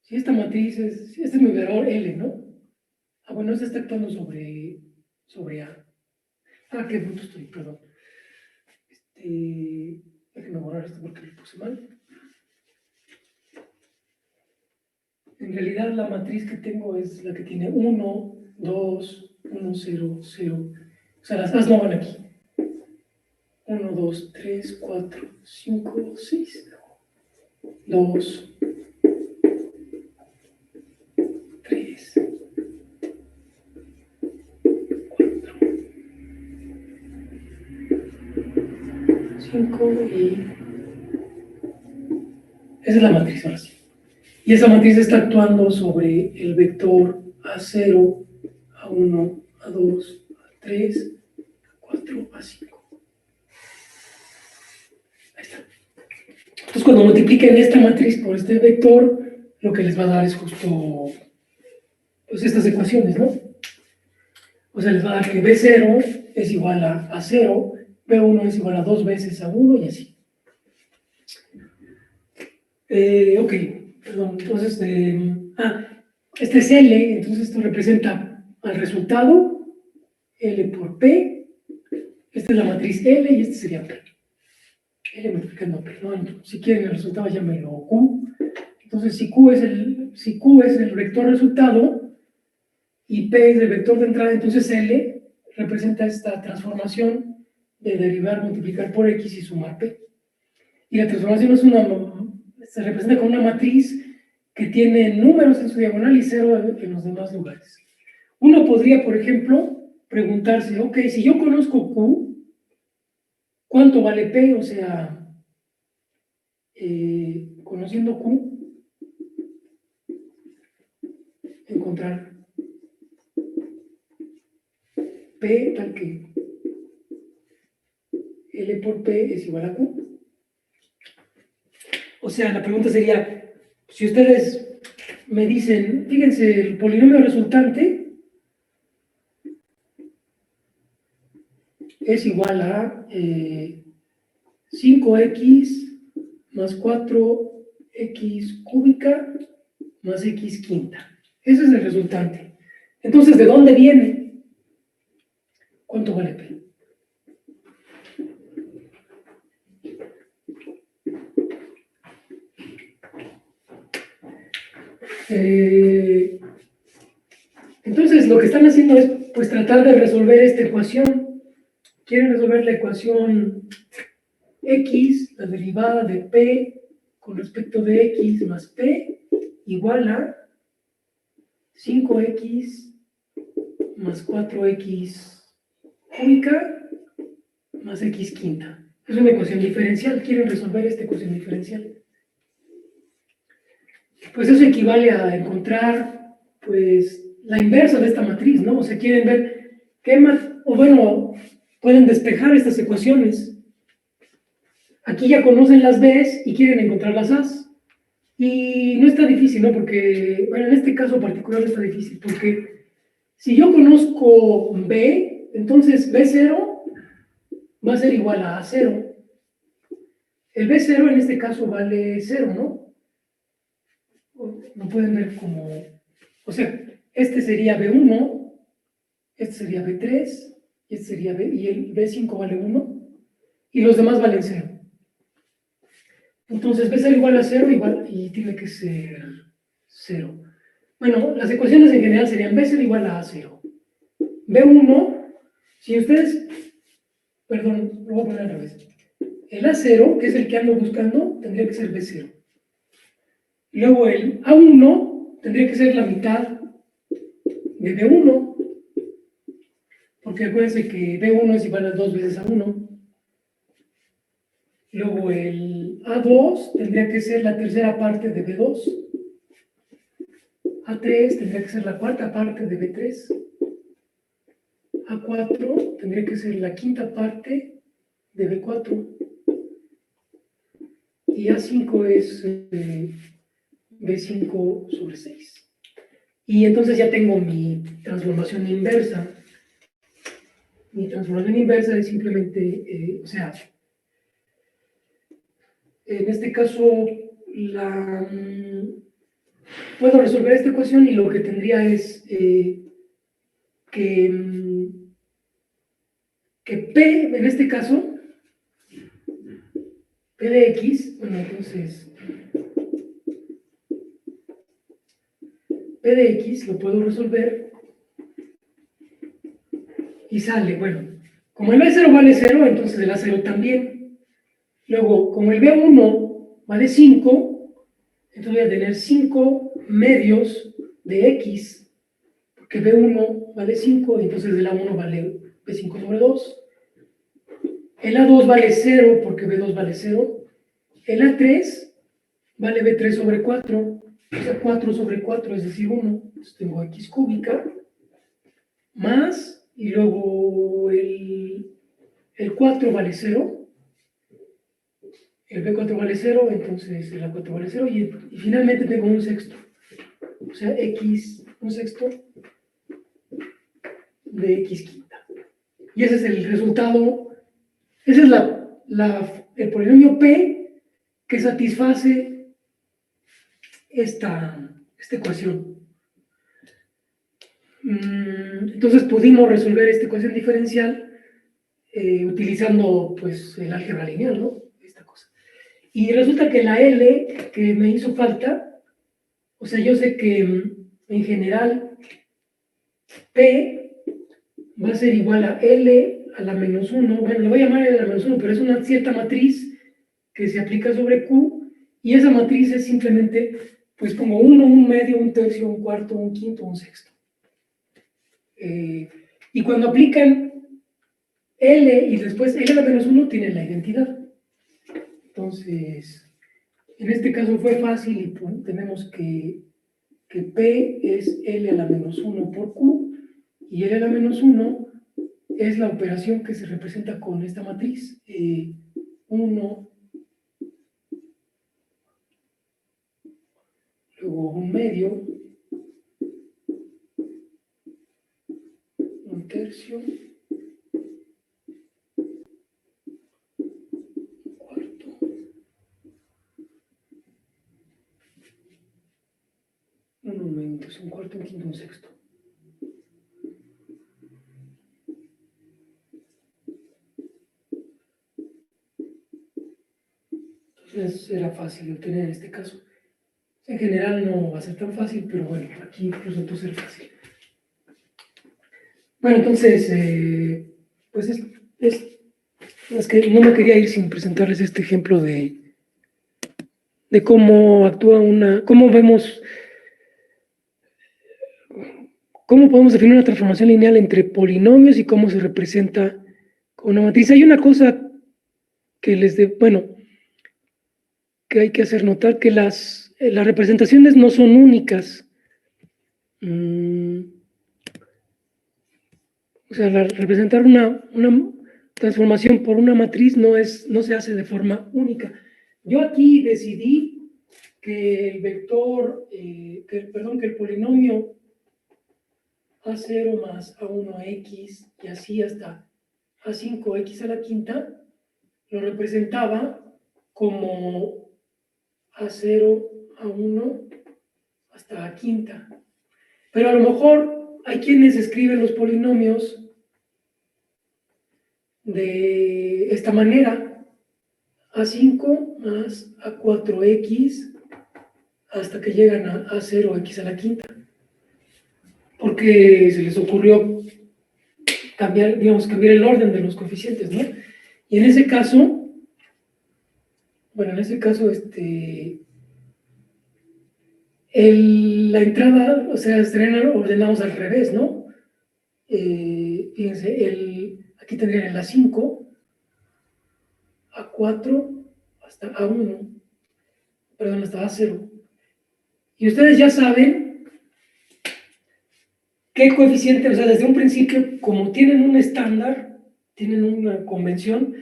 Speaker 1: Si esta matriz este es mi veedor L, ¿no? Ah, bueno, este está actuando sobre A. Ah, qué bruto estoy, perdón. Déjenme borrar esto porque lo puse mal. En realidad la matriz que tengo es la que tiene 1, 2, 1, 0, 0. O sea, las A's no van aquí. 1, 2, 3, 4, 5, 6. 2, 3, 4, 5 y... Esa es la matriz ahora sí. Y esa matriz está actuando sobre el vector A0, A1, A2, A3, A4, A5. Ahí está. Entonces, cuando multipliquen esta matriz por este vector, lo que les va a dar es justo pues, estas ecuaciones, ¿no? O sea, les va a dar que B0 es igual a A0, B1 es igual a 2 veces A1 y así. Ok, perdón, entonces, este es L, entonces esto representa al resultado, L por P, esta es la matriz L y este sería P. L multiplicando P, ¿no? Si quieren el resultado llámenlo Q. Entonces, si Q es el vector resultado y P es el vector de entrada, entonces L representa esta transformación de derivar, multiplicar por X y sumar P. Y la transformación se representa con una matriz que tiene números en su diagonal y 0 en los demás lugares. Uno podría, por ejemplo, preguntarse, ok, si yo conozco Q, ¿cuánto vale P? O sea, conociendo Q, encontrar P tal que L por P es igual a Q. O sea, la pregunta sería, si ustedes me dicen, fíjense, el polinomio resultante es igual a 5x más 4x cúbica más x quinta. Ese es el resultante. Entonces, ¿de dónde viene? ¿Cuánto vale P? Entonces, lo que están haciendo es pues tratar de resolver esta ecuación. Quieren resolver la ecuación x, la derivada de P con respecto de x más P igual a 5x más 4x cúbica más x quinta. Es una ecuación diferencial. Quieren resolver esta ecuación diferencial. Pues eso equivale a encontrar, pues, la inversa de esta matriz, ¿no? O sea, quieren ver pueden despejar estas ecuaciones. Aquí ya conocen las B's y quieren encontrar las A's. Y no está difícil, ¿no? Porque, bueno, en este caso particular no está difícil, porque si yo conozco B, entonces B0 va a ser igual a A0. El B0 en este caso vale 0, ¿no? Lo pueden ver como, o sea, este sería B1, este sería B3, y este sería B, y el B5 vale 1, y los demás valen 0. Entonces B0 igual a 0 y tiene que ser 0. Bueno, las ecuaciones en general serían B0 igual a A0. B1, si ustedes Perdón, lo voy a poner al revés. El A0, que es el que ando buscando, tendría que ser B0. Luego el A1 tendría que ser la mitad de B1, porque acuérdense que B1 es igual a 2 veces A1. Luego el A2 tendría que ser la tercera parte de B2. A3 tendría que ser la cuarta parte de B3. A4 tendría que ser la quinta parte de B4. Y A5 es B5 sobre 6. Y entonces ya tengo mi transformación inversa. Mi transformación inversa es simplemente, o sea, en este caso, puedo resolver esta ecuación y lo que tendría es que P, en este caso, P de X, bueno, entonces, P de X lo puedo resolver y sale, bueno, como el B0 vale 0, entonces el A0 también. Luego, como el B1 vale 5, entonces voy a tener 5 medios de X, porque B1 vale 5, entonces el A1 vale B5 sobre 2. El A2 vale 0, porque B2 vale 0. El A3 vale B3 sobre 4, o sea, 4 sobre 4, es decir, 1. Entonces tengo X cúbica, más, y luego el 4 vale 0. El B4 vale 0, entonces el A4 vale 0, y finalmente tengo un sexto. O sea, X, un sexto de X quinta. Y ese es el resultado, ese es el polinomio P que satisface esta ecuación. Entonces pudimos resolver esta ecuación diferencial utilizando pues el álgebra lineal, ¿no? Esta cosa. Y resulta que la L que me hizo falta, o sea, yo sé que en general P va a ser igual a L a la menos 1, bueno, le voy a llamar L a la menos 1, pero es una cierta matriz que se aplica sobre Q, y esa matriz es simplemente, pues pongo 1, un medio, un tercio, un cuarto, un quinto, un sexto. Y cuando aplican L y después L a la menos 1, tienen la identidad. Entonces, en este caso fue fácil y pues, tenemos que P es L a la menos 1 por Q, y L a la menos 1 es la operación que se representa con esta matriz. 1, luego un medio, un tercio, un cuarto, un medio, un cuarto, un quinto, un sexto. Entonces era fácil de obtener en este caso. En general no va a ser tan fácil, pero bueno, aquí resultó ser fácil. Bueno, entonces, pues es que no me quería ir sin presentarles este ejemplo de cómo actúa cómo vemos, cómo podemos definir una transformación lineal entre polinomios y cómo se representa con una matriz. Hay una cosa que que hay que hacer notar, que las representaciones no son únicas. O sea, representar una transformación por una matriz no se hace de forma única. Yo aquí decidí que el vector, que el polinomio A0 más A1x y así hasta A5x a la quinta lo representaba como A0, A1 hasta A quinta. Pero a lo mejor hay quienes escriben los polinomios de esta manera: A5 más A4x hasta que llegan a A0x a la quinta, porque se les ocurrió cambiar, digamos, cambiar el orden de los coeficientes, ¿no? Y en ese caso, bueno, en ese caso, la entrada, o sea, estarían ordenados al revés, ¿no? Fíjense, aquí tendrían el A5, A4, hasta A1, perdón, hasta A0. Y ustedes ya saben qué coeficiente, o sea, desde un principio, como tienen un estándar, tienen una convención,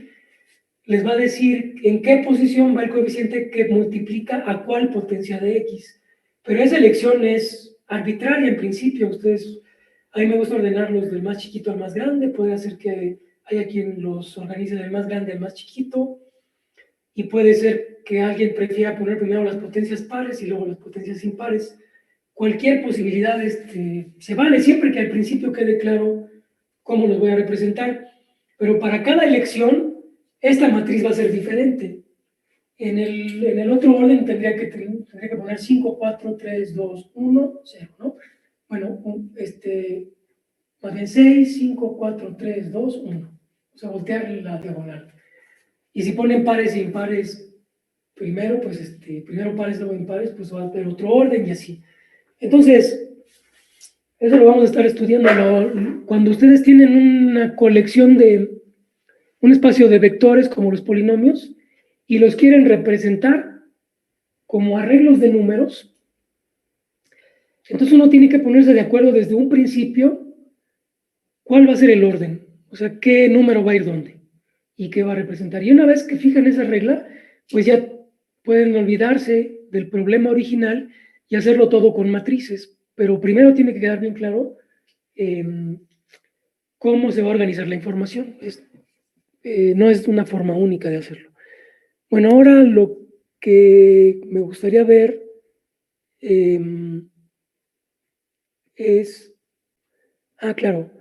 Speaker 1: les va a decir en qué posición va el coeficiente que multiplica a cuál potencia de X. Pero esa elección es arbitraria en principio. Ustedes, a mí me gusta ordenarlos del más chiquito al más grande. Puede ser que haya quien los organice del más grande al más chiquito. Y puede ser que alguien prefiera poner primero las potencias pares y luego las potencias impares. Cualquier posibilidad se vale, siempre que al principio quede claro cómo los voy a representar. Pero para cada elección, esta matriz va a ser diferente. En el otro orden tendría que poner 5, 4, 3, 2, 1, 0, ¿no? Bueno, más bien 6, 5, 4, 3, 2, 1. O sea, voltear la diagonal. Y si ponen pares e impares primero, pues primero pares, luego impares, pues va a haber otro orden y así. Entonces, eso lo vamos a estar estudiando. Cuando ustedes tienen una colección un espacio de vectores como los polinomios y los quieren representar como arreglos de números, entonces uno tiene que ponerse de acuerdo desde un principio cuál va a ser el orden, o sea, qué número va a ir dónde y qué va a representar. Y una vez que fijan esa regla, pues ya pueden olvidarse del problema original y hacerlo todo con matrices, pero primero tiene que quedar bien claro cómo se va a organizar la información. No es una forma única de hacerlo. Bueno, ahora lo que me gustaría ver es, claro,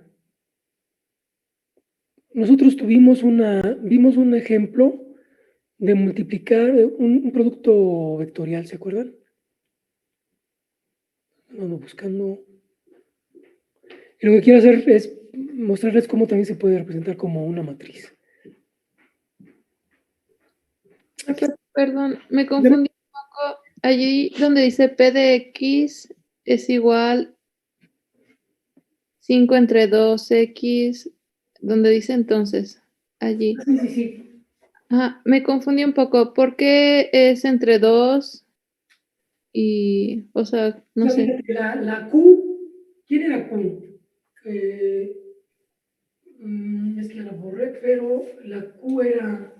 Speaker 1: nosotros vimos un ejemplo de multiplicar un producto vectorial, ¿se acuerdan? Ando buscando. Y lo que quiero hacer es mostrarles cómo también se puede representar como una matriz.
Speaker 4: Perdón, me confundí un poco. Allí donde dice P de X es igual 5 entre 2X, donde dice entonces, allí.
Speaker 1: Sí, sí, sí.
Speaker 4: Me confundí un poco. ¿Por qué es entre 2 y, o sea, no sé?
Speaker 1: Fíjate, la Q, ¿quién era Q? Es que la borré, pero la Q era...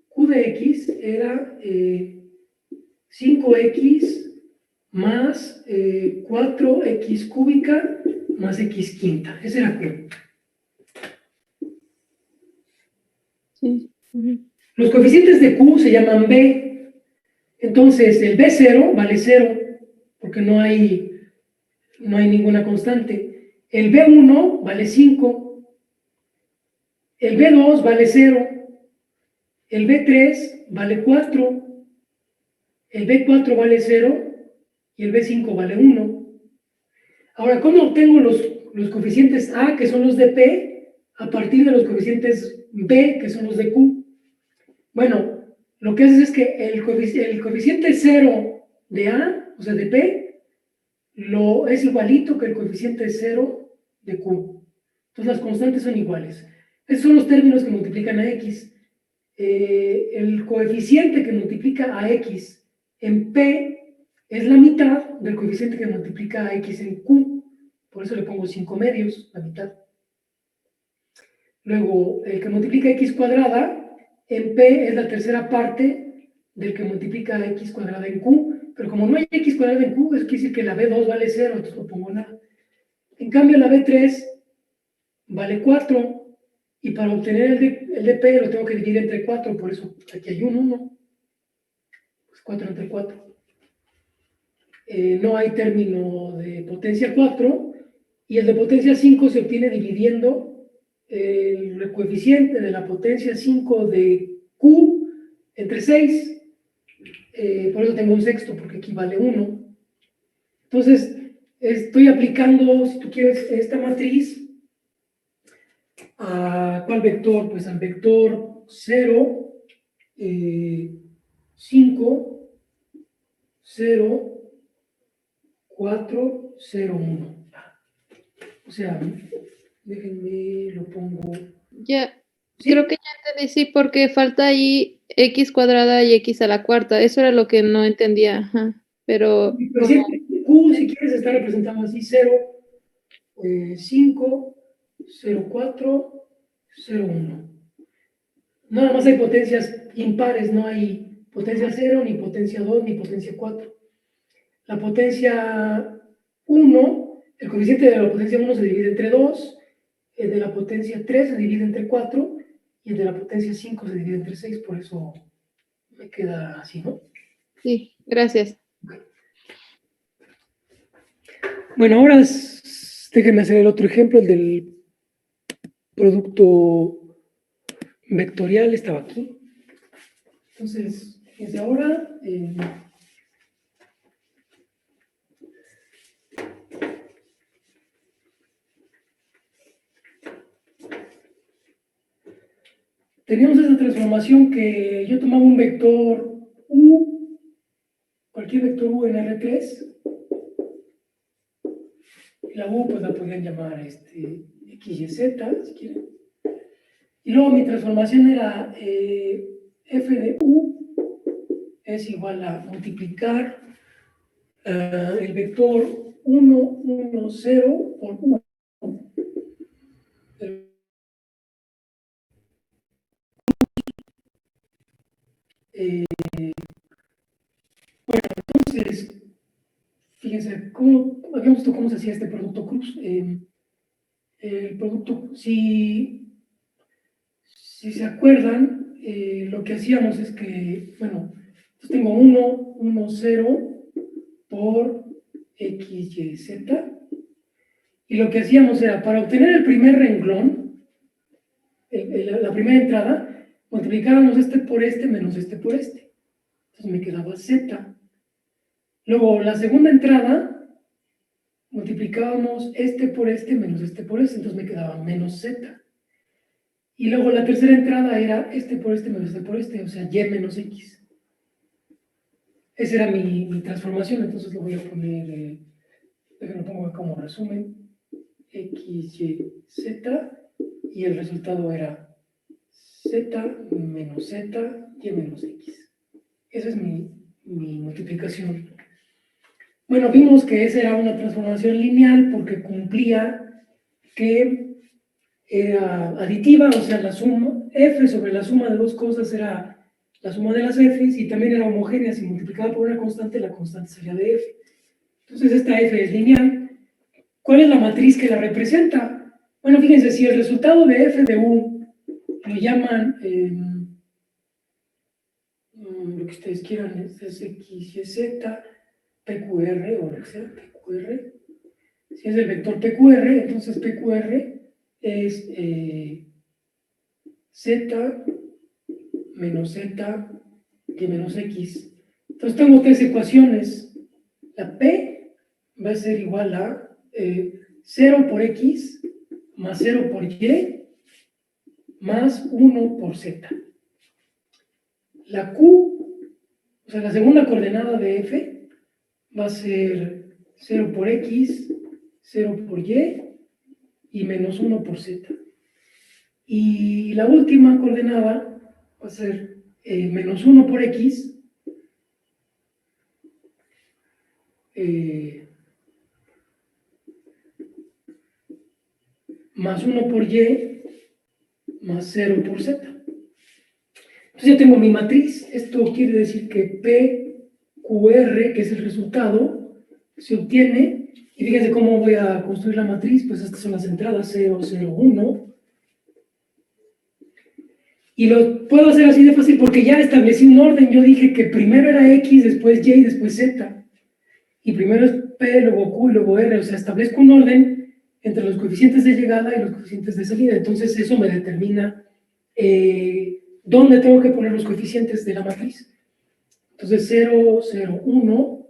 Speaker 1: Q de X era 5X más 4X cúbica más X quinta. Ese era Q.
Speaker 4: Sí. Ujú.
Speaker 1: Los coeficientes de Q se llaman B. Entonces, el B0 vale 0, porque no hay ninguna constante. El B1 vale 5. El B2 vale 0. El B3 vale 4. El B4 vale 0 y el B5 vale 1. Ahora, ¿cómo obtengo los coeficientes A, que son los de P, a partir de los coeficientes B, que son los de Q? Bueno, lo que haces es que el coeficiente 0 de A, o sea, de P, es igualito que el coeficiente 0 de Q. Entonces, las constantes son iguales. Esos son los términos que multiplican a X. El coeficiente que multiplica a X en P es la mitad del coeficiente que multiplica a X en Q. Por eso le pongo 5 medios, la mitad. Luego, el que multiplica X cuadrada en P es la tercera parte del que multiplica X cuadrada en Q. Pero como no hay X cuadrada en Q, eso quiere decir que la B2 vale 0, entonces no pongo nada. En cambio, la B3 vale 4. Y para obtener el de P lo tengo que dividir entre 4, por eso aquí hay un 1. Pues 4 entre 4. No hay término de potencia 4, y el de potencia 5 se obtiene dividiendo el coeficiente de la potencia 5 de Q entre 6. Por eso tengo un sexto, porque aquí vale 1. Entonces, estoy aplicando, si tú quieres, esta matriz ¿a cuál vector? Pues al vector 0, 5, 0, 4, 0, 1. O sea, déjenme, lo pongo.
Speaker 4: Ya,
Speaker 1: ¿Sí?
Speaker 4: creo que ya entendí, sí, porque falta ahí x cuadrada y x a la cuarta. Eso era lo que no entendía, ajá. Pero
Speaker 1: Pues sí, Q, si quieres, está representado así: 0, 5, 0, 4, 0, 1. Nada más hay potencias impares, no hay potencia 0, ni potencia 2, ni potencia 4. La potencia 1, el coeficiente de la potencia 1 se divide entre 2, el de la potencia 3 se divide entre 4, y el de la potencia 5 se divide entre 6, por eso me queda así, ¿no?
Speaker 4: sí, gracias.
Speaker 1: Bueno, ahora déjenme hacer el otro ejemplo, el del producto vectorial, estaba aquí. Entonces, desde ahora, teníamos esa transformación que yo tomaba un vector U, cualquier vector U en R3, y la U pues la podrían llamar X, Y, Z, si quieren. Y luego mi transformación era f de U es igual a multiplicar el vector 1, 1, 0 por 1. Entonces, fíjense, habíamos visto cómo se hacía este producto cruz. El producto, si se acuerdan, lo que hacíamos es que, bueno, entonces tengo 1, 1, 0 por X, Y, Z. Y lo que hacíamos era, para obtener el primer renglón, la primera entrada, multiplicábamos este por este menos este por este. Entonces me quedaba Z. Luego, la segunda entrada, multiplicábamos este por este menos este por este, entonces me quedaba menos Z. Y luego la tercera entrada era este por este menos este por este, o sea, Y menos X. Esa era mi transformación, entonces lo voy a poner, déjenme pongo como resumen, X, Y, Z, y el resultado era Z menos Z, Y menos X. Esa es mi multiplicación. Bueno, vimos que esa era una transformación lineal porque cumplía que era aditiva, o sea, la suma, f sobre la suma de dos cosas era la suma de las f's, y también era homogénea. Si multiplicaba por una constante, la constante sería de f. Entonces esta f es lineal. ¿Cuál es la matriz que la representa? Bueno, fíjense, si el resultado de f de u lo llaman lo que ustedes quieran, es x, y, z, pqr, o lo que sea, pqr. Si es el vector pqr, entonces pqr es z menos z, y menos x. Entonces tengo tres ecuaciones. La p va a ser igual a 0 por x más 0 por y más 1 por z. La q, o sea, la segunda coordenada de f va a ser 0 por x, 0 por y menos 1 por z. Y la última coordenada va a ser menos 1 por x, más 1 por y, más 0 por z. Entonces ya tengo mi matriz. Esto quiere decir que PQR, que es el resultado, se obtiene. Y fíjense cómo voy a construir la matriz. Pues estas son las entradas 0, 0, 1. Y lo puedo hacer así de fácil porque ya establecí un orden. Yo dije que primero era X, después Y y después Z. Y primero es P, luego Q y luego R. O sea, establezco un orden entre los coeficientes de llegada y los coeficientes de salida. Entonces eso me determina dónde tengo que poner los coeficientes de la matriz. Entonces 0, 0, 1,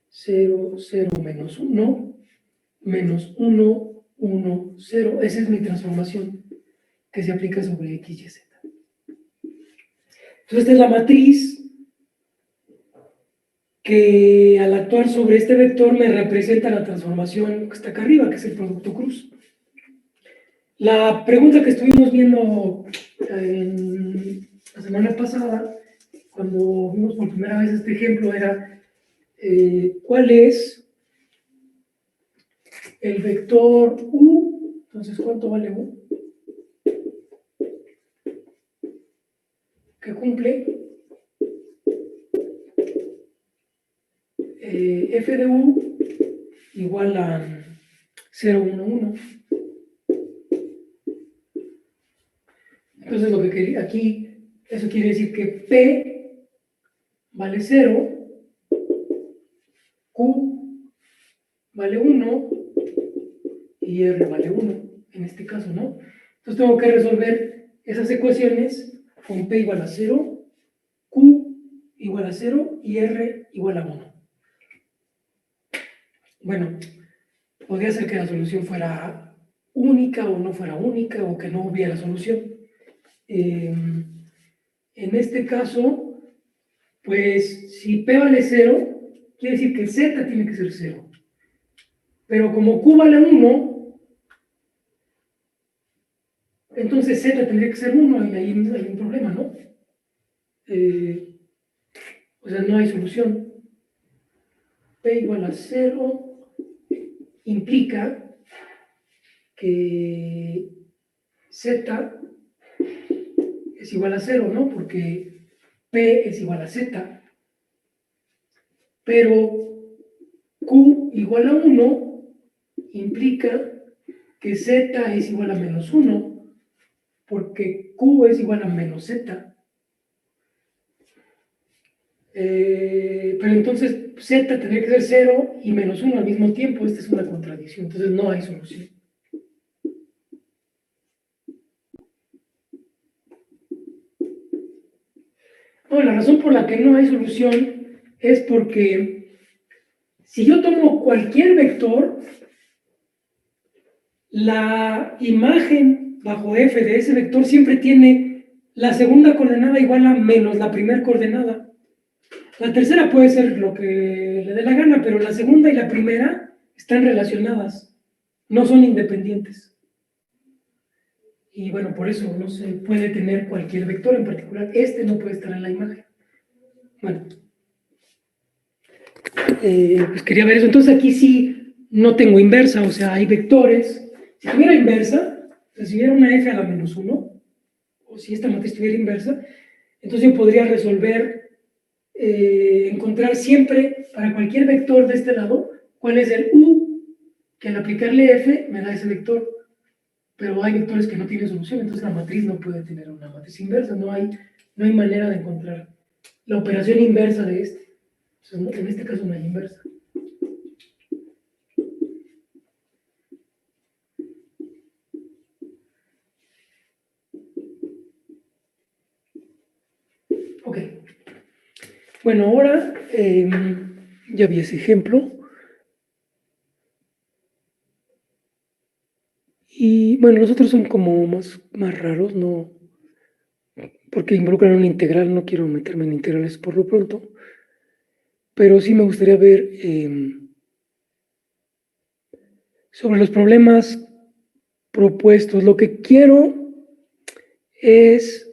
Speaker 1: 0, 0, menos 1, menos 1, 1, 0. Esa es mi transformación que se aplica sobre X, Y, Z. Entonces, esta es la matriz que al actuar sobre este vector me representa la transformación que está acá arriba, que es el producto cruz. La pregunta que estuvimos viendo la semana pasada, cuando vimos por primera vez este ejemplo, era ¿cuál es el vector U? Entonces, ¿cuánto vale U? Que cumple f de U igual a 0, 1, 1. Entonces, lo que quería aquí, eso quiere decir que P vale 0, Q vale 1 y R vale 1, en este caso, ¿no? Entonces tengo que resolver esas ecuaciones con P igual a 0, Q igual a 0 y R igual a 1. Bueno, podría ser que la solución fuera única o no fuera única, o que no hubiera solución. En este caso, pues si P vale 0, quiere decir que Z tiene que ser 0. Pero como Q vale 1, entonces Z tendría que ser 1 y ahí hay un problema, ¿no? O sea, no hay solución. P igual a 0 implica que Z es igual a 0, ¿no? Porque P es igual a Z. Pero Q igual a 1 implica que Z es igual a menos 1, porque Q es igual a menos Z. Pero entonces Z tendría que ser 0 y menos 1 al mismo tiempo. Esta es una contradicción, entonces no hay solución. Bueno, la razón por la que no hay solución es porque si yo tomo cualquier vector, la imagen bajo f de ese vector siempre tiene la segunda coordenada igual a menos la primera coordenada. La tercera puede ser lo que le dé la gana, pero la segunda y la primera están relacionadas, no son independientes. Y bueno, por eso no se puede tener cualquier vector, en particular este no puede estar en la imagen. Bueno, pues quería ver eso. Entonces aquí sí no tengo inversa, o sea, hay vectores. Si tuviera inversa, si hubiera una f a la menos 1, o si esta matriz tuviera inversa, entonces yo podría resolver, encontrar siempre para cualquier vector de este lado cuál es el u, que al aplicarle f me da ese vector. Pero hay vectores que no tienen solución, entonces la matriz no puede tener una matriz inversa, no hay manera de encontrar la operación inversa de este. Entonces, en este caso no hay inversa. Ok. Bueno, ahora ya vi ese ejemplo. Y bueno, los otros son como más raros, ¿no? Porque involucran una integral, no quiero meterme en integrales por lo pronto. Pero sí me gustaría ver sobre los problemas propuestos. Lo que quiero es...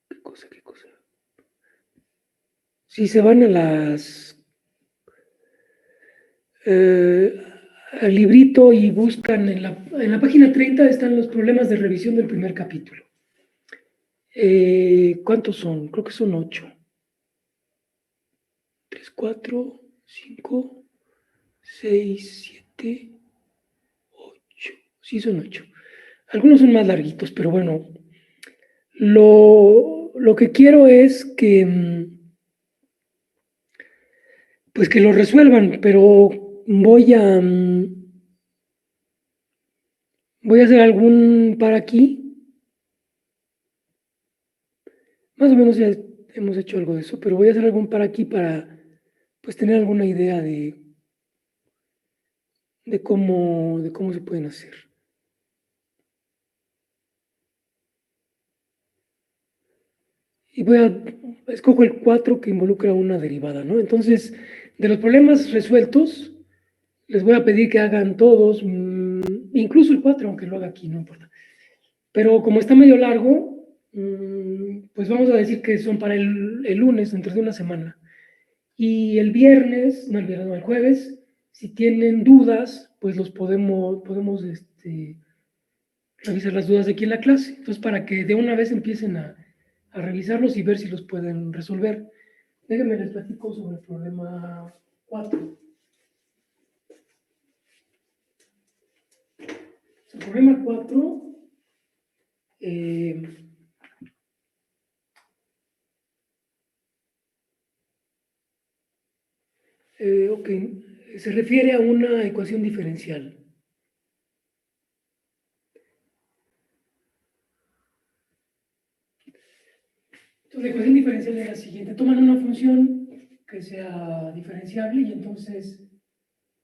Speaker 1: ¿Qué cosa? Si se van a al librito y buscan en la página 30 están los problemas de revisión del primer capítulo. ¿Cuántos son? Creo que son 8. 3, 4, 5, 6, 7, 8. Sí, son 8. Algunos son más larguitos, pero bueno. Lo que quiero es que pues que lo resuelvan, pero voy a hacer algún par aquí. Más o menos ya hemos hecho algo de eso, pero voy a hacer algún par aquí para pues tener alguna idea de cómo se pueden hacer. Y escojo el 4 que involucra una derivada, ¿no? Entonces, de los problemas resueltos, les voy a pedir que hagan todos, incluso el 4, aunque lo haga aquí, no importa. Pero como está medio largo, pues vamos a decir que son para el lunes, dentro de una semana. Y el viernes, no, el jueves, si tienen dudas, pues los podemos revisar las dudas de aquí en la clase. Entonces, para que de una vez empiecen a revisarlos y ver si los pueden resolver. Déjenme les platico sobre el problema 4. El problema 4 ok, se refiere a una ecuación diferencial. Entonces, la ecuación diferencial es la siguiente. Toman una función que sea diferenciable y entonces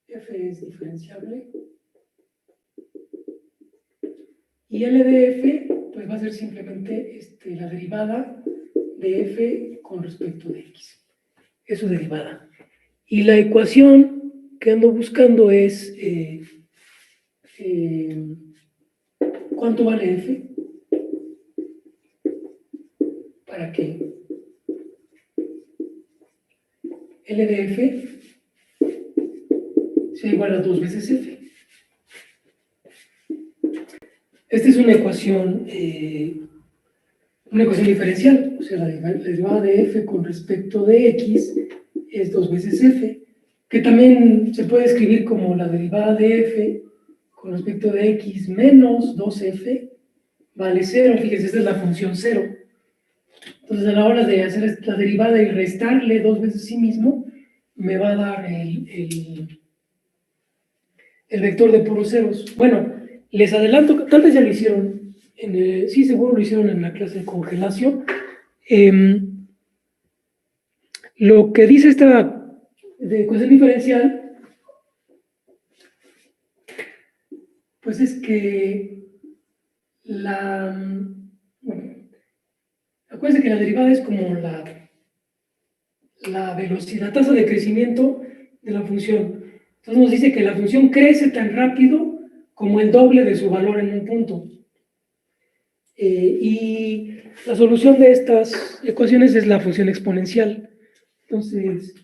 Speaker 1: f es diferenciable. Y L de f, pues va a ser simplemente la derivada de f con respecto de x. Es su derivada. Y la ecuación que ando buscando es ¿cuánto vale f? Para que L de f sea igual a 2 veces f. Esta es una ecuación diferencial, o sea, la derivada de f con respecto de x es 2 veces f, que también se puede escribir como la derivada de f con respecto de x menos 2f vale 0. Fíjense, esta es la función 0. Entonces, a la hora de hacer la derivada y restarle 2 veces sí mismo, me va a dar el vector de puros ceros. Bueno, les adelanto, tal vez ya lo hicieron, sí, seguro lo hicieron en la clase de congelación. Lo que dice esta de ecuación diferencial, pues es que acuérdense que la derivada es como la velocidad, la tasa de crecimiento de la función. Entonces nos dice que la función crece tan rápido como el doble de su valor en un punto. Y la solución de estas ecuaciones es la función exponencial. Entonces,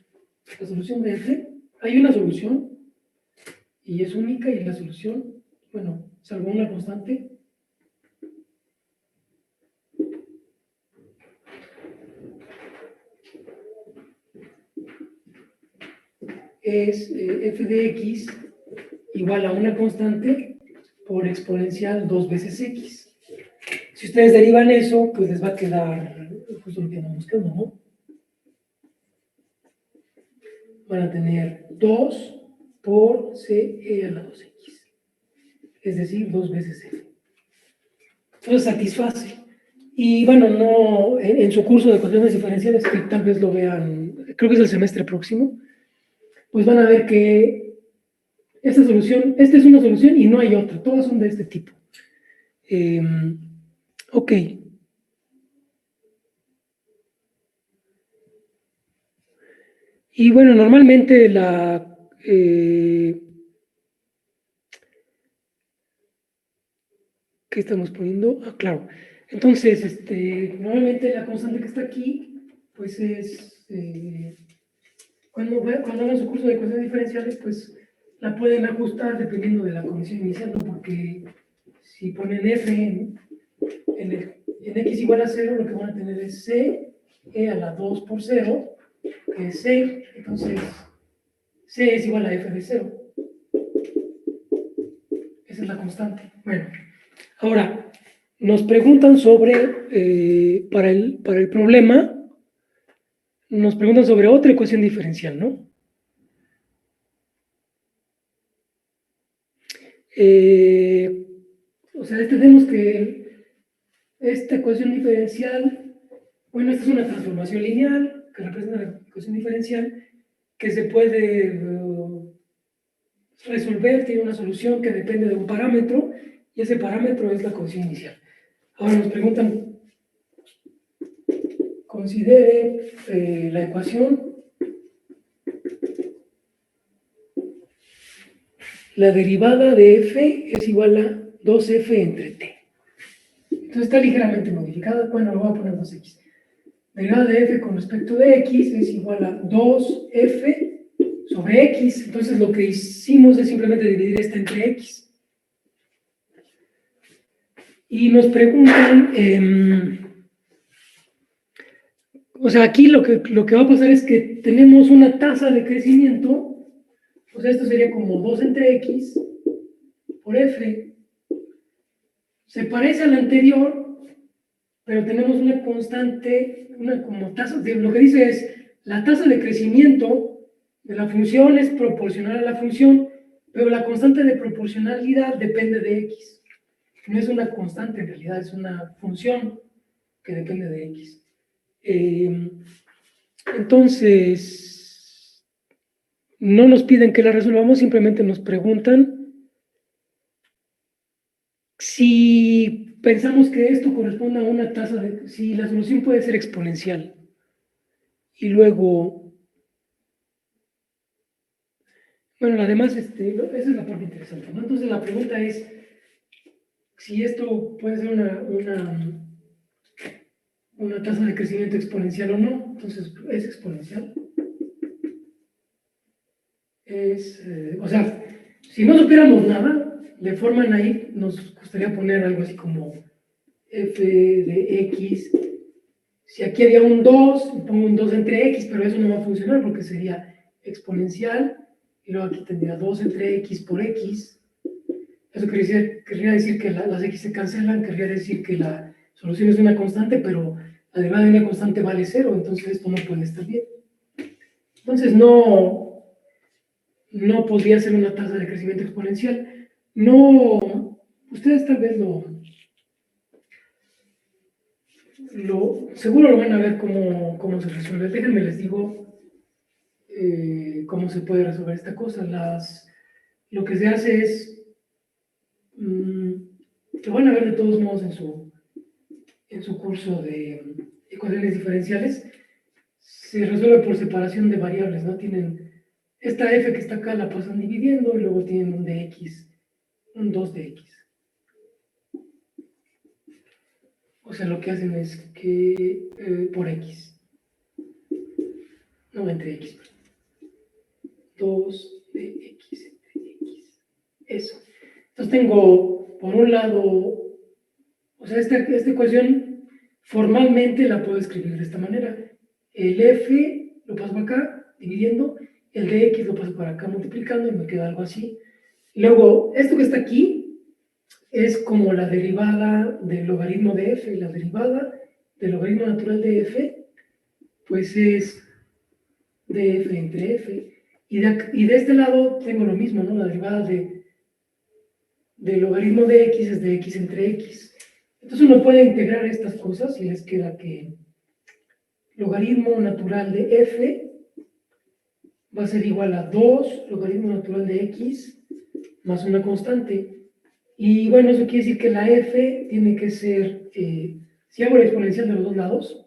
Speaker 1: la solución de f, hay una solución y es única, y la solución, bueno, salvo una constante, es f de x igual a una constante por exponencial 2 veces x. Si ustedes derivan eso, pues les va a quedar justo lo que andamos buscando, ¿no? Van a tener 2 por ce a la 2x, es decir, 2 veces f. Entonces satisface. Y bueno, no, en su curso de ecuaciones diferenciales, que tal vez lo vean, creo que es el semestre próximo, pues van a ver que esta es una solución y no hay otra, todas son de este tipo. Ok. Y bueno, normalmente ¿qué estamos poniendo? Ah, claro. Entonces, normalmente la constante que está aquí, pues es, cuando hagan su curso de ecuaciones diferenciales, pues la pueden ajustar dependiendo de la condición inicial, ¿no? Porque si ponen f en x igual a 0, lo que van a tener es c a la 2 por 0, que es c, entonces c es igual a f de 0. Esa es la constante. Bueno, ahora, nos preguntan sobre, para el problema, nos preguntan sobre otra ecuación diferencial, ¿no? O sea, tenemos que esta ecuación diferencial, bueno, esta es una transformación lineal que representa la ecuación diferencial, que se puede resolver, tiene una solución que depende de un parámetro, y ese parámetro es la condición inicial. Ahora nos preguntan, considere la ecuación, la derivada de f es igual a 2f entre t. Entonces está ligeramente modificada, bueno, lo voy a poner 2x. Derivada de f con respecto de x es igual a 2f sobre x. Entonces lo que hicimos es simplemente dividir esta entre x. Y nos preguntan, o sea, aquí lo que va a pasar es que tenemos una tasa de crecimiento, o sea, esto sería como 2 entre x por f. Se parece al anterior, pero tenemos una constante, una como tasa, lo que dice es, la tasa de crecimiento de la función es proporcional a la función, pero la constante de proporcionalidad depende de x. No es una constante en realidad, es una función que depende de x. Entonces, no nos piden que la resolvamos, simplemente nos preguntan si pensamos que esto corresponde a una tasa de, si la solución puede ser exponencial. Y luego, bueno, además, esa es la parte interesante, ¿no? Entonces la pregunta es si esto puede ser una tasa de crecimiento exponencial o no. Entonces, ¿es exponencial? O sea, si no supiéramos nada, de forma naive, nos gustaría poner algo así como f de x. Si aquí había un 2, pongo un 2 entre x, pero eso no va a funcionar porque sería exponencial, y luego aquí tendría 2 entre x por x. Eso querría decir que las x se cancelan, querría decir que la solución es una constante, pero la derivada de una constante vale 0, entonces esto no puede estar bien. Entonces no podría ser una tasa de crecimiento exponencial. No, ustedes tal vez seguro lo van a ver cómo se resuelve. Déjenme les digo cómo se puede resolver esta cosa. Lo que se hace es, lo van a ver de todos modos en su curso de ecuaciones diferenciales, se resuelve por separación de variables, ¿no? Tienen esta f que está acá, la pasan dividiendo, y luego tienen un dx, un 2 de x. O sea, lo que hacen es que por x, no entre x, 2 de x entre x. Eso. Entonces tengo, por un lado, o sea, esta ecuación formalmente la puedo escribir de esta manera. El f lo paso para acá, dividiendo, el dx lo paso para acá, multiplicando, y me queda algo así. Luego, esto que está aquí es como la derivada del logaritmo de f, y la derivada del logaritmo natural de f, pues es df entre f. Y de este lado tengo lo mismo, ¿no? La derivada del logaritmo de x es de x entre x. Entonces uno puede integrar estas cosas y les queda que logaritmo natural de f va a ser igual a 2 logaritmo natural de x más una constante. Y bueno, eso quiere decir que la f tiene que ser, si hago la exponencial de los dos lados,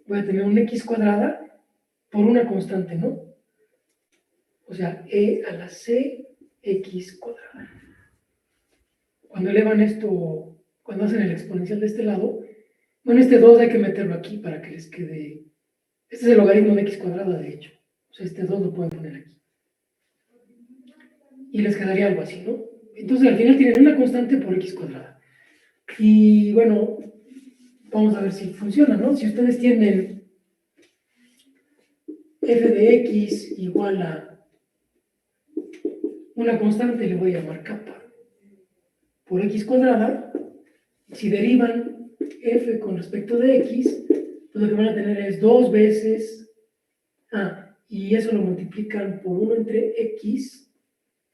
Speaker 1: voy a tener un x cuadrada por una constante, ¿no? O sea, e a la c x cuadrada. Cuando elevan esto, cuando hacen el exponencial de este lado, bueno, este 2 hay que meterlo aquí para que les quede, este es el logaritmo de x cuadrada, de hecho. O sea, este 2 lo pueden poner aquí. Y les quedaría algo así, ¿no? Entonces al final tienen una constante por x cuadrada. Y bueno, vamos a ver si funciona, ¿no? Si ustedes tienen f de x igual a una constante, le voy a llamar kappa, por x cuadrada, si derivan f con respecto de x, pues lo que van a tener es 2 veces, y eso lo multiplican por 1 entre x,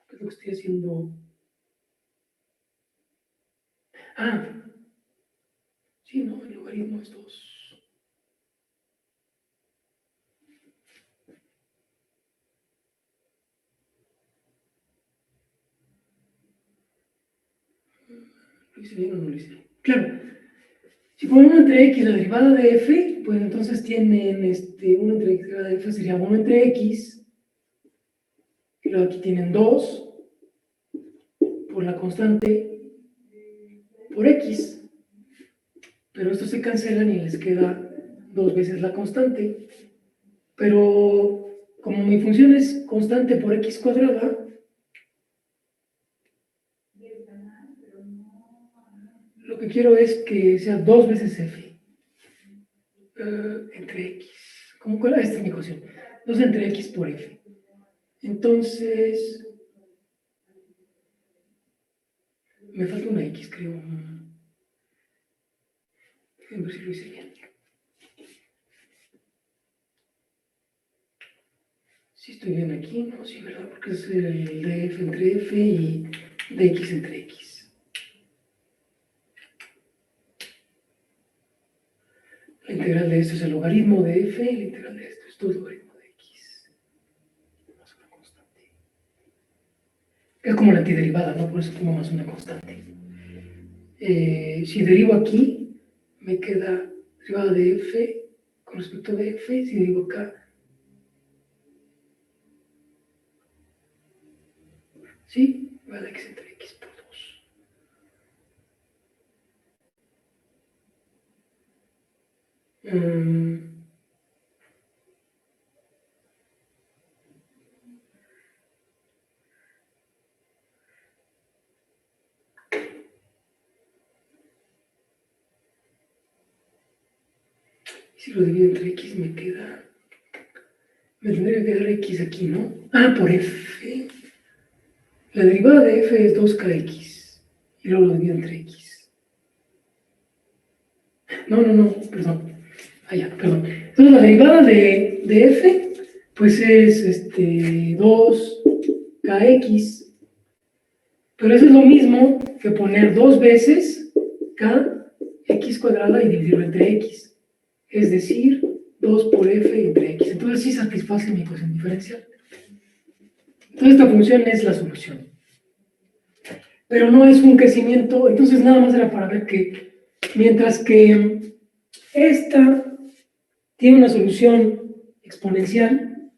Speaker 1: que es lo que estoy haciendo. Sí, no, el logaritmo es 2. ¿Lo hice bien o no lo hice bien? Claro. Si ponen 1 entre x la derivada de f, pues entonces tienen 1 entre x la derivada de f sería 1 entre x, y luego aquí tienen 2 por la constante por x, pero estos se cancelan y les queda 2 veces la constante, pero como mi función es constante por x cuadrada, lo que quiero es que sea 2 veces f entre x. ¿Cómo cuál? Esta es mi ecuación. 2 entre x por f. Entonces, me falta una x, creo. Déjenme ver si lo hice bien. Sí estoy bien aquí, ¿no? Sí, ¿verdad? Porque es el df entre f y dx entre x. La integral de esto es el logaritmo de f y la integral de esto es 2 logaritmo de x. Más una constante. Es como la antiderivada, ¿no? Por eso pongo más una constante. Si derivo aquí, me queda derivada de f con respecto de f. Si derivo acá, sí, va a x entre x por 2. Si lo divido entre x me queda... Me tendría que dar x aquí, ¿no? Ah, por f. La derivada de f es 2kx. Y luego lo divido entre x. No, perdón. Ah, ya, perdón. Entonces la derivada de f, pues es 2kx. Pero eso es lo mismo que poner 2 veces kx cuadrada y dividirlo entre x. Es decir, 2 por f entre x. Entonces sí satisface mi ecuación diferencial. Entonces esta función es la solución. Pero no es un crecimiento, entonces nada más era para ver que mientras que esta tiene una solución exponencial,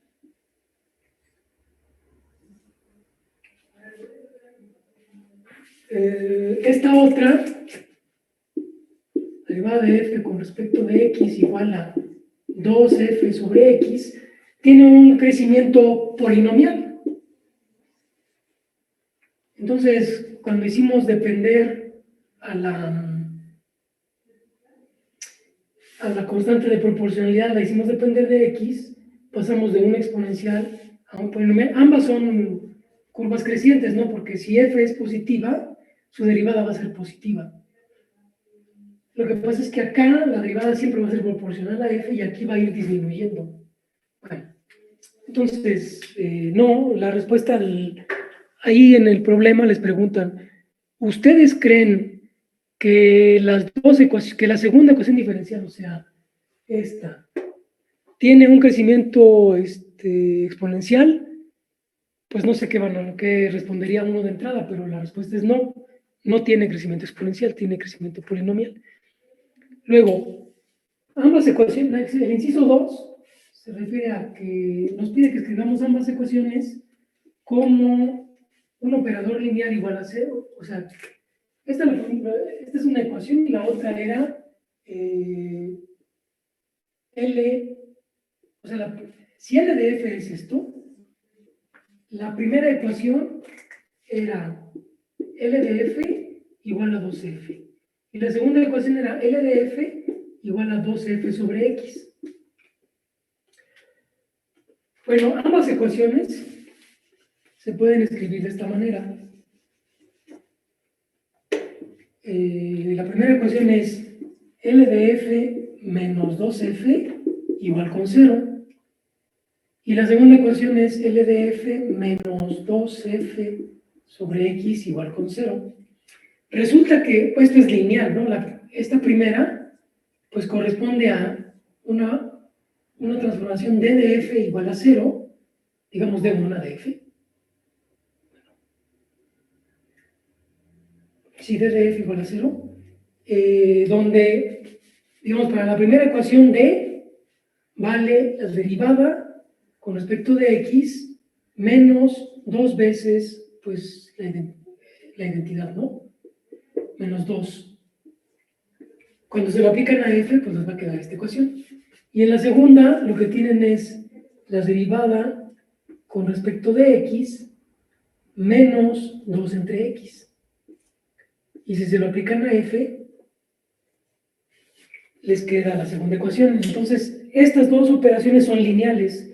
Speaker 1: esta otra, derivada de f con respecto de x igual a 2f sobre x, tiene un crecimiento polinomial. Entonces, cuando hicimos depender a la constante de proporcionalidad, la hicimos depender de x, pasamos de un exponencial a un polinomial. Ambas son curvas crecientes, ¿no? Porque si f es positiva, su derivada va a ser positiva. Lo que pasa es que acá la derivada siempre va a ser proporcional a f y aquí va a ir disminuyendo. Bueno, entonces, no, la respuesta ahí en el problema les preguntan, ¿ustedes creen que que la segunda ecuación diferencial, o sea, esta, tiene un crecimiento exponencial? Pues no sé qué respondería uno de entrada, pero la respuesta es no. No tiene crecimiento exponencial, tiene crecimiento polinomial. Luego, ambas ecuaciones, el inciso 2 se refiere a que nos pide que escribamos ambas ecuaciones como un operador lineal igual a 0. O sea, esta es una ecuación y la otra era L, o sea, si L de f es esto, la primera ecuación era L de f igual a 2f. Y la segunda ecuación era L de f igual a 2f sobre x. Bueno, ambas ecuaciones se pueden escribir de esta manera. La primera ecuación es L de f menos 2f igual con 0. Y la segunda ecuación es L de f menos 2f sobre x igual con 0. Resulta que pues, esto es lineal, ¿no? Esta primera pues corresponde a una transformación d de f igual a 0, digamos d1 de f. Sí, d de f igual a 0, donde, digamos, para la primera ecuación d vale la derivada con respecto de x menos 2 veces, pues, la identidad, ¿no? Menos 2. Cuando se lo aplican a f, pues nos va a quedar esta ecuación. Y en la segunda, lo que tienen es la derivada con respecto de x menos 2 entre x. Y si se lo aplican a f, les queda la segunda ecuación. Entonces, estas dos operaciones son lineales.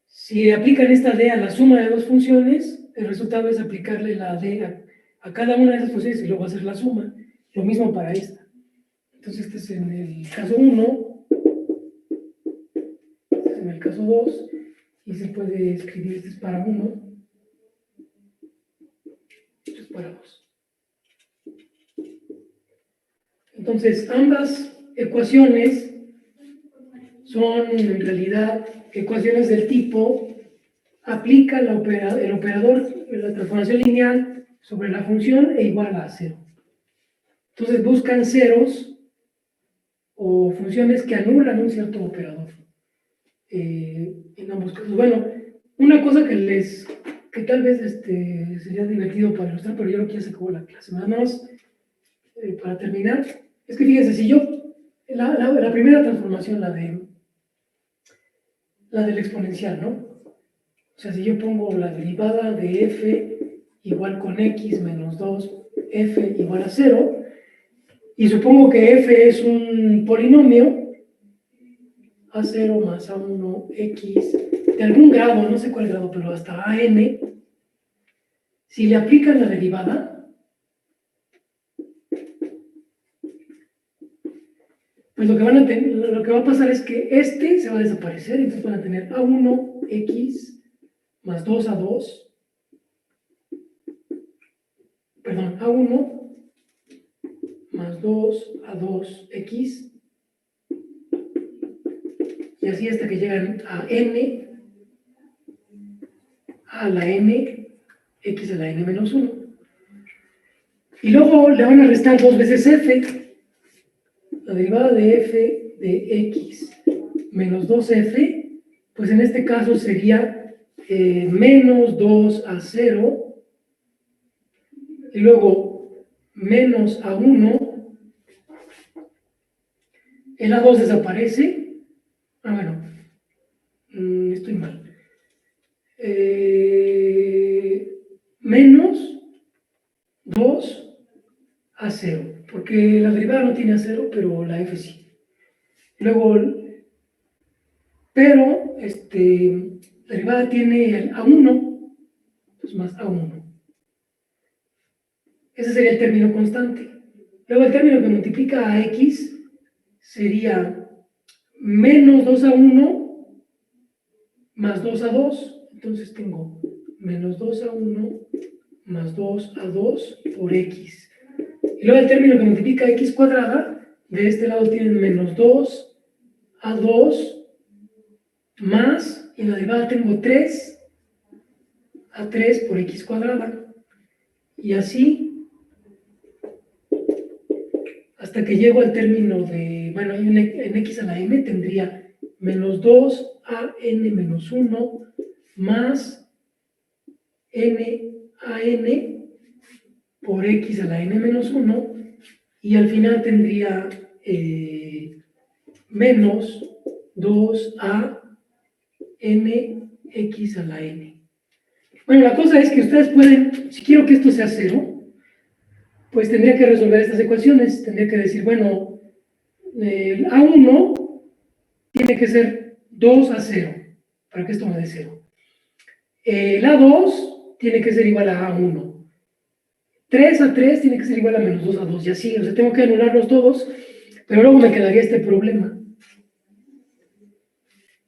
Speaker 1: Si aplican esta d a la suma de dos funciones, el resultado es aplicarle la d a cada una de esas funciones y luego hacer la suma. Lo mismo para esta. Entonces, este es en el caso 1, este es en el caso 2, y se puede escribir, este es para 1, esto es para 2. Entonces, ambas ecuaciones son en realidad ecuaciones del tipo aplica el operador, la transformación lineal sobre la función e igual a 0. Entonces buscan ceros o funciones que anulan un cierto operador. En ambos casos. Bueno, una cosa que tal vez sería divertido para ilustrar, pero yo creo que ya se acabó la clase. Nada más, para terminar, es que fíjense, si yo, la primera transformación, la del exponencial, ¿no? O sea, si yo pongo la derivada de f igual con x menos 2f igual a 0, y supongo que f es un polinomio, a0 más a1x, de algún grado, no sé cuál grado, pero hasta an, si le aplican la derivada, pues lo que va a pasar es que este se va a desaparecer, entonces van a tener a1x más 2a2, perdón, a1 más 2a2x, y así hasta que llegan a n, a la n, x a la n menos 1. Y luego le van a restar 2 veces f, la derivada de f de x menos 2f, pues en este caso sería menos 2 a 0, y luego menos a 1, el a2 desaparece, estoy mal, menos 2 a 0, porque la derivada no tiene a 0, pero la f sí. Luego, pero la derivada tiene el a1, pues más a1. Ese sería el término constante. Luego el término que multiplica a x sería menos 2 a 1 más 2 a 2. Entonces tengo menos 2 a 1 más 2 a 2 por x. Y luego el término que multiplica a x cuadrada, de este lado tienen menos 2 a 2 más, y en la derivada tengo 3 a 3 por x cuadrada. Y así, hasta que llego al término de, bueno, en x a la m tendría menos 2 a n menos 1 más n a n por x a la n menos 1, y al final tendría menos 2 a n x a la n. Bueno, la cosa es que ustedes pueden, si quiero que esto sea 0, pues tendría que resolver estas ecuaciones. Tendría que decir, bueno, el a1 tiene que ser 2 a 0, para que esto me dé 0. El a2 tiene que ser igual a a1. 3 a 3 tiene que ser igual a menos 2 a 2, y así, o sea, tengo que anularlos todos, pero luego me quedaría este problema.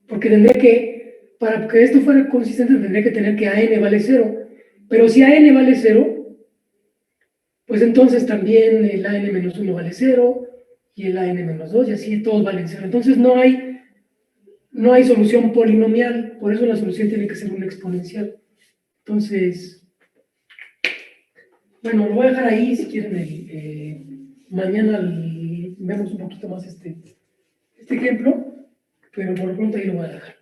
Speaker 1: Porque tendría que, para que esto fuera consistente, tendría que tener que an vale 0. Pero si an vale 0, pues entonces también el an menos 1 vale 0, y el an menos 2, y así todos valen 0. Entonces no hay solución polinomial, por eso la solución tiene que ser una exponencial. Entonces, Bueno, lo voy a dejar ahí si quieren. Mañana vemos un poquito más este ejemplo, pero por lo pronto ahí lo voy a dejar.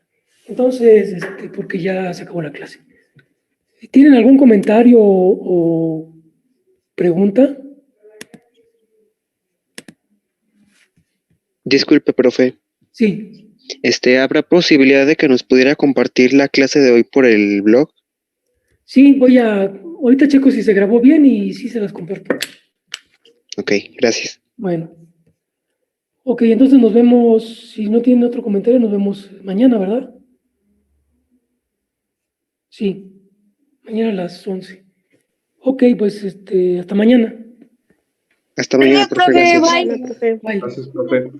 Speaker 1: Entonces, porque ya se acabó la clase. ¿Tienen algún comentario o pregunta?
Speaker 6: Disculpe, profe.
Speaker 1: Sí.
Speaker 6: ¿Habrá posibilidad de que nos pudiera compartir la clase de hoy por el blog?
Speaker 1: Sí, ahorita checo si se grabó bien y sí se las comparto.
Speaker 6: Ok, gracias.
Speaker 1: Bueno. Ok, entonces nos vemos, si no tienen otro comentario, nos vemos mañana, ¿verdad? Sí, mañana a las 11. Ok, pues hasta mañana.
Speaker 6: Hasta mañana, profe. Gracias.
Speaker 2: Hola, profe.
Speaker 1: Bye.
Speaker 7: Gracias, profe.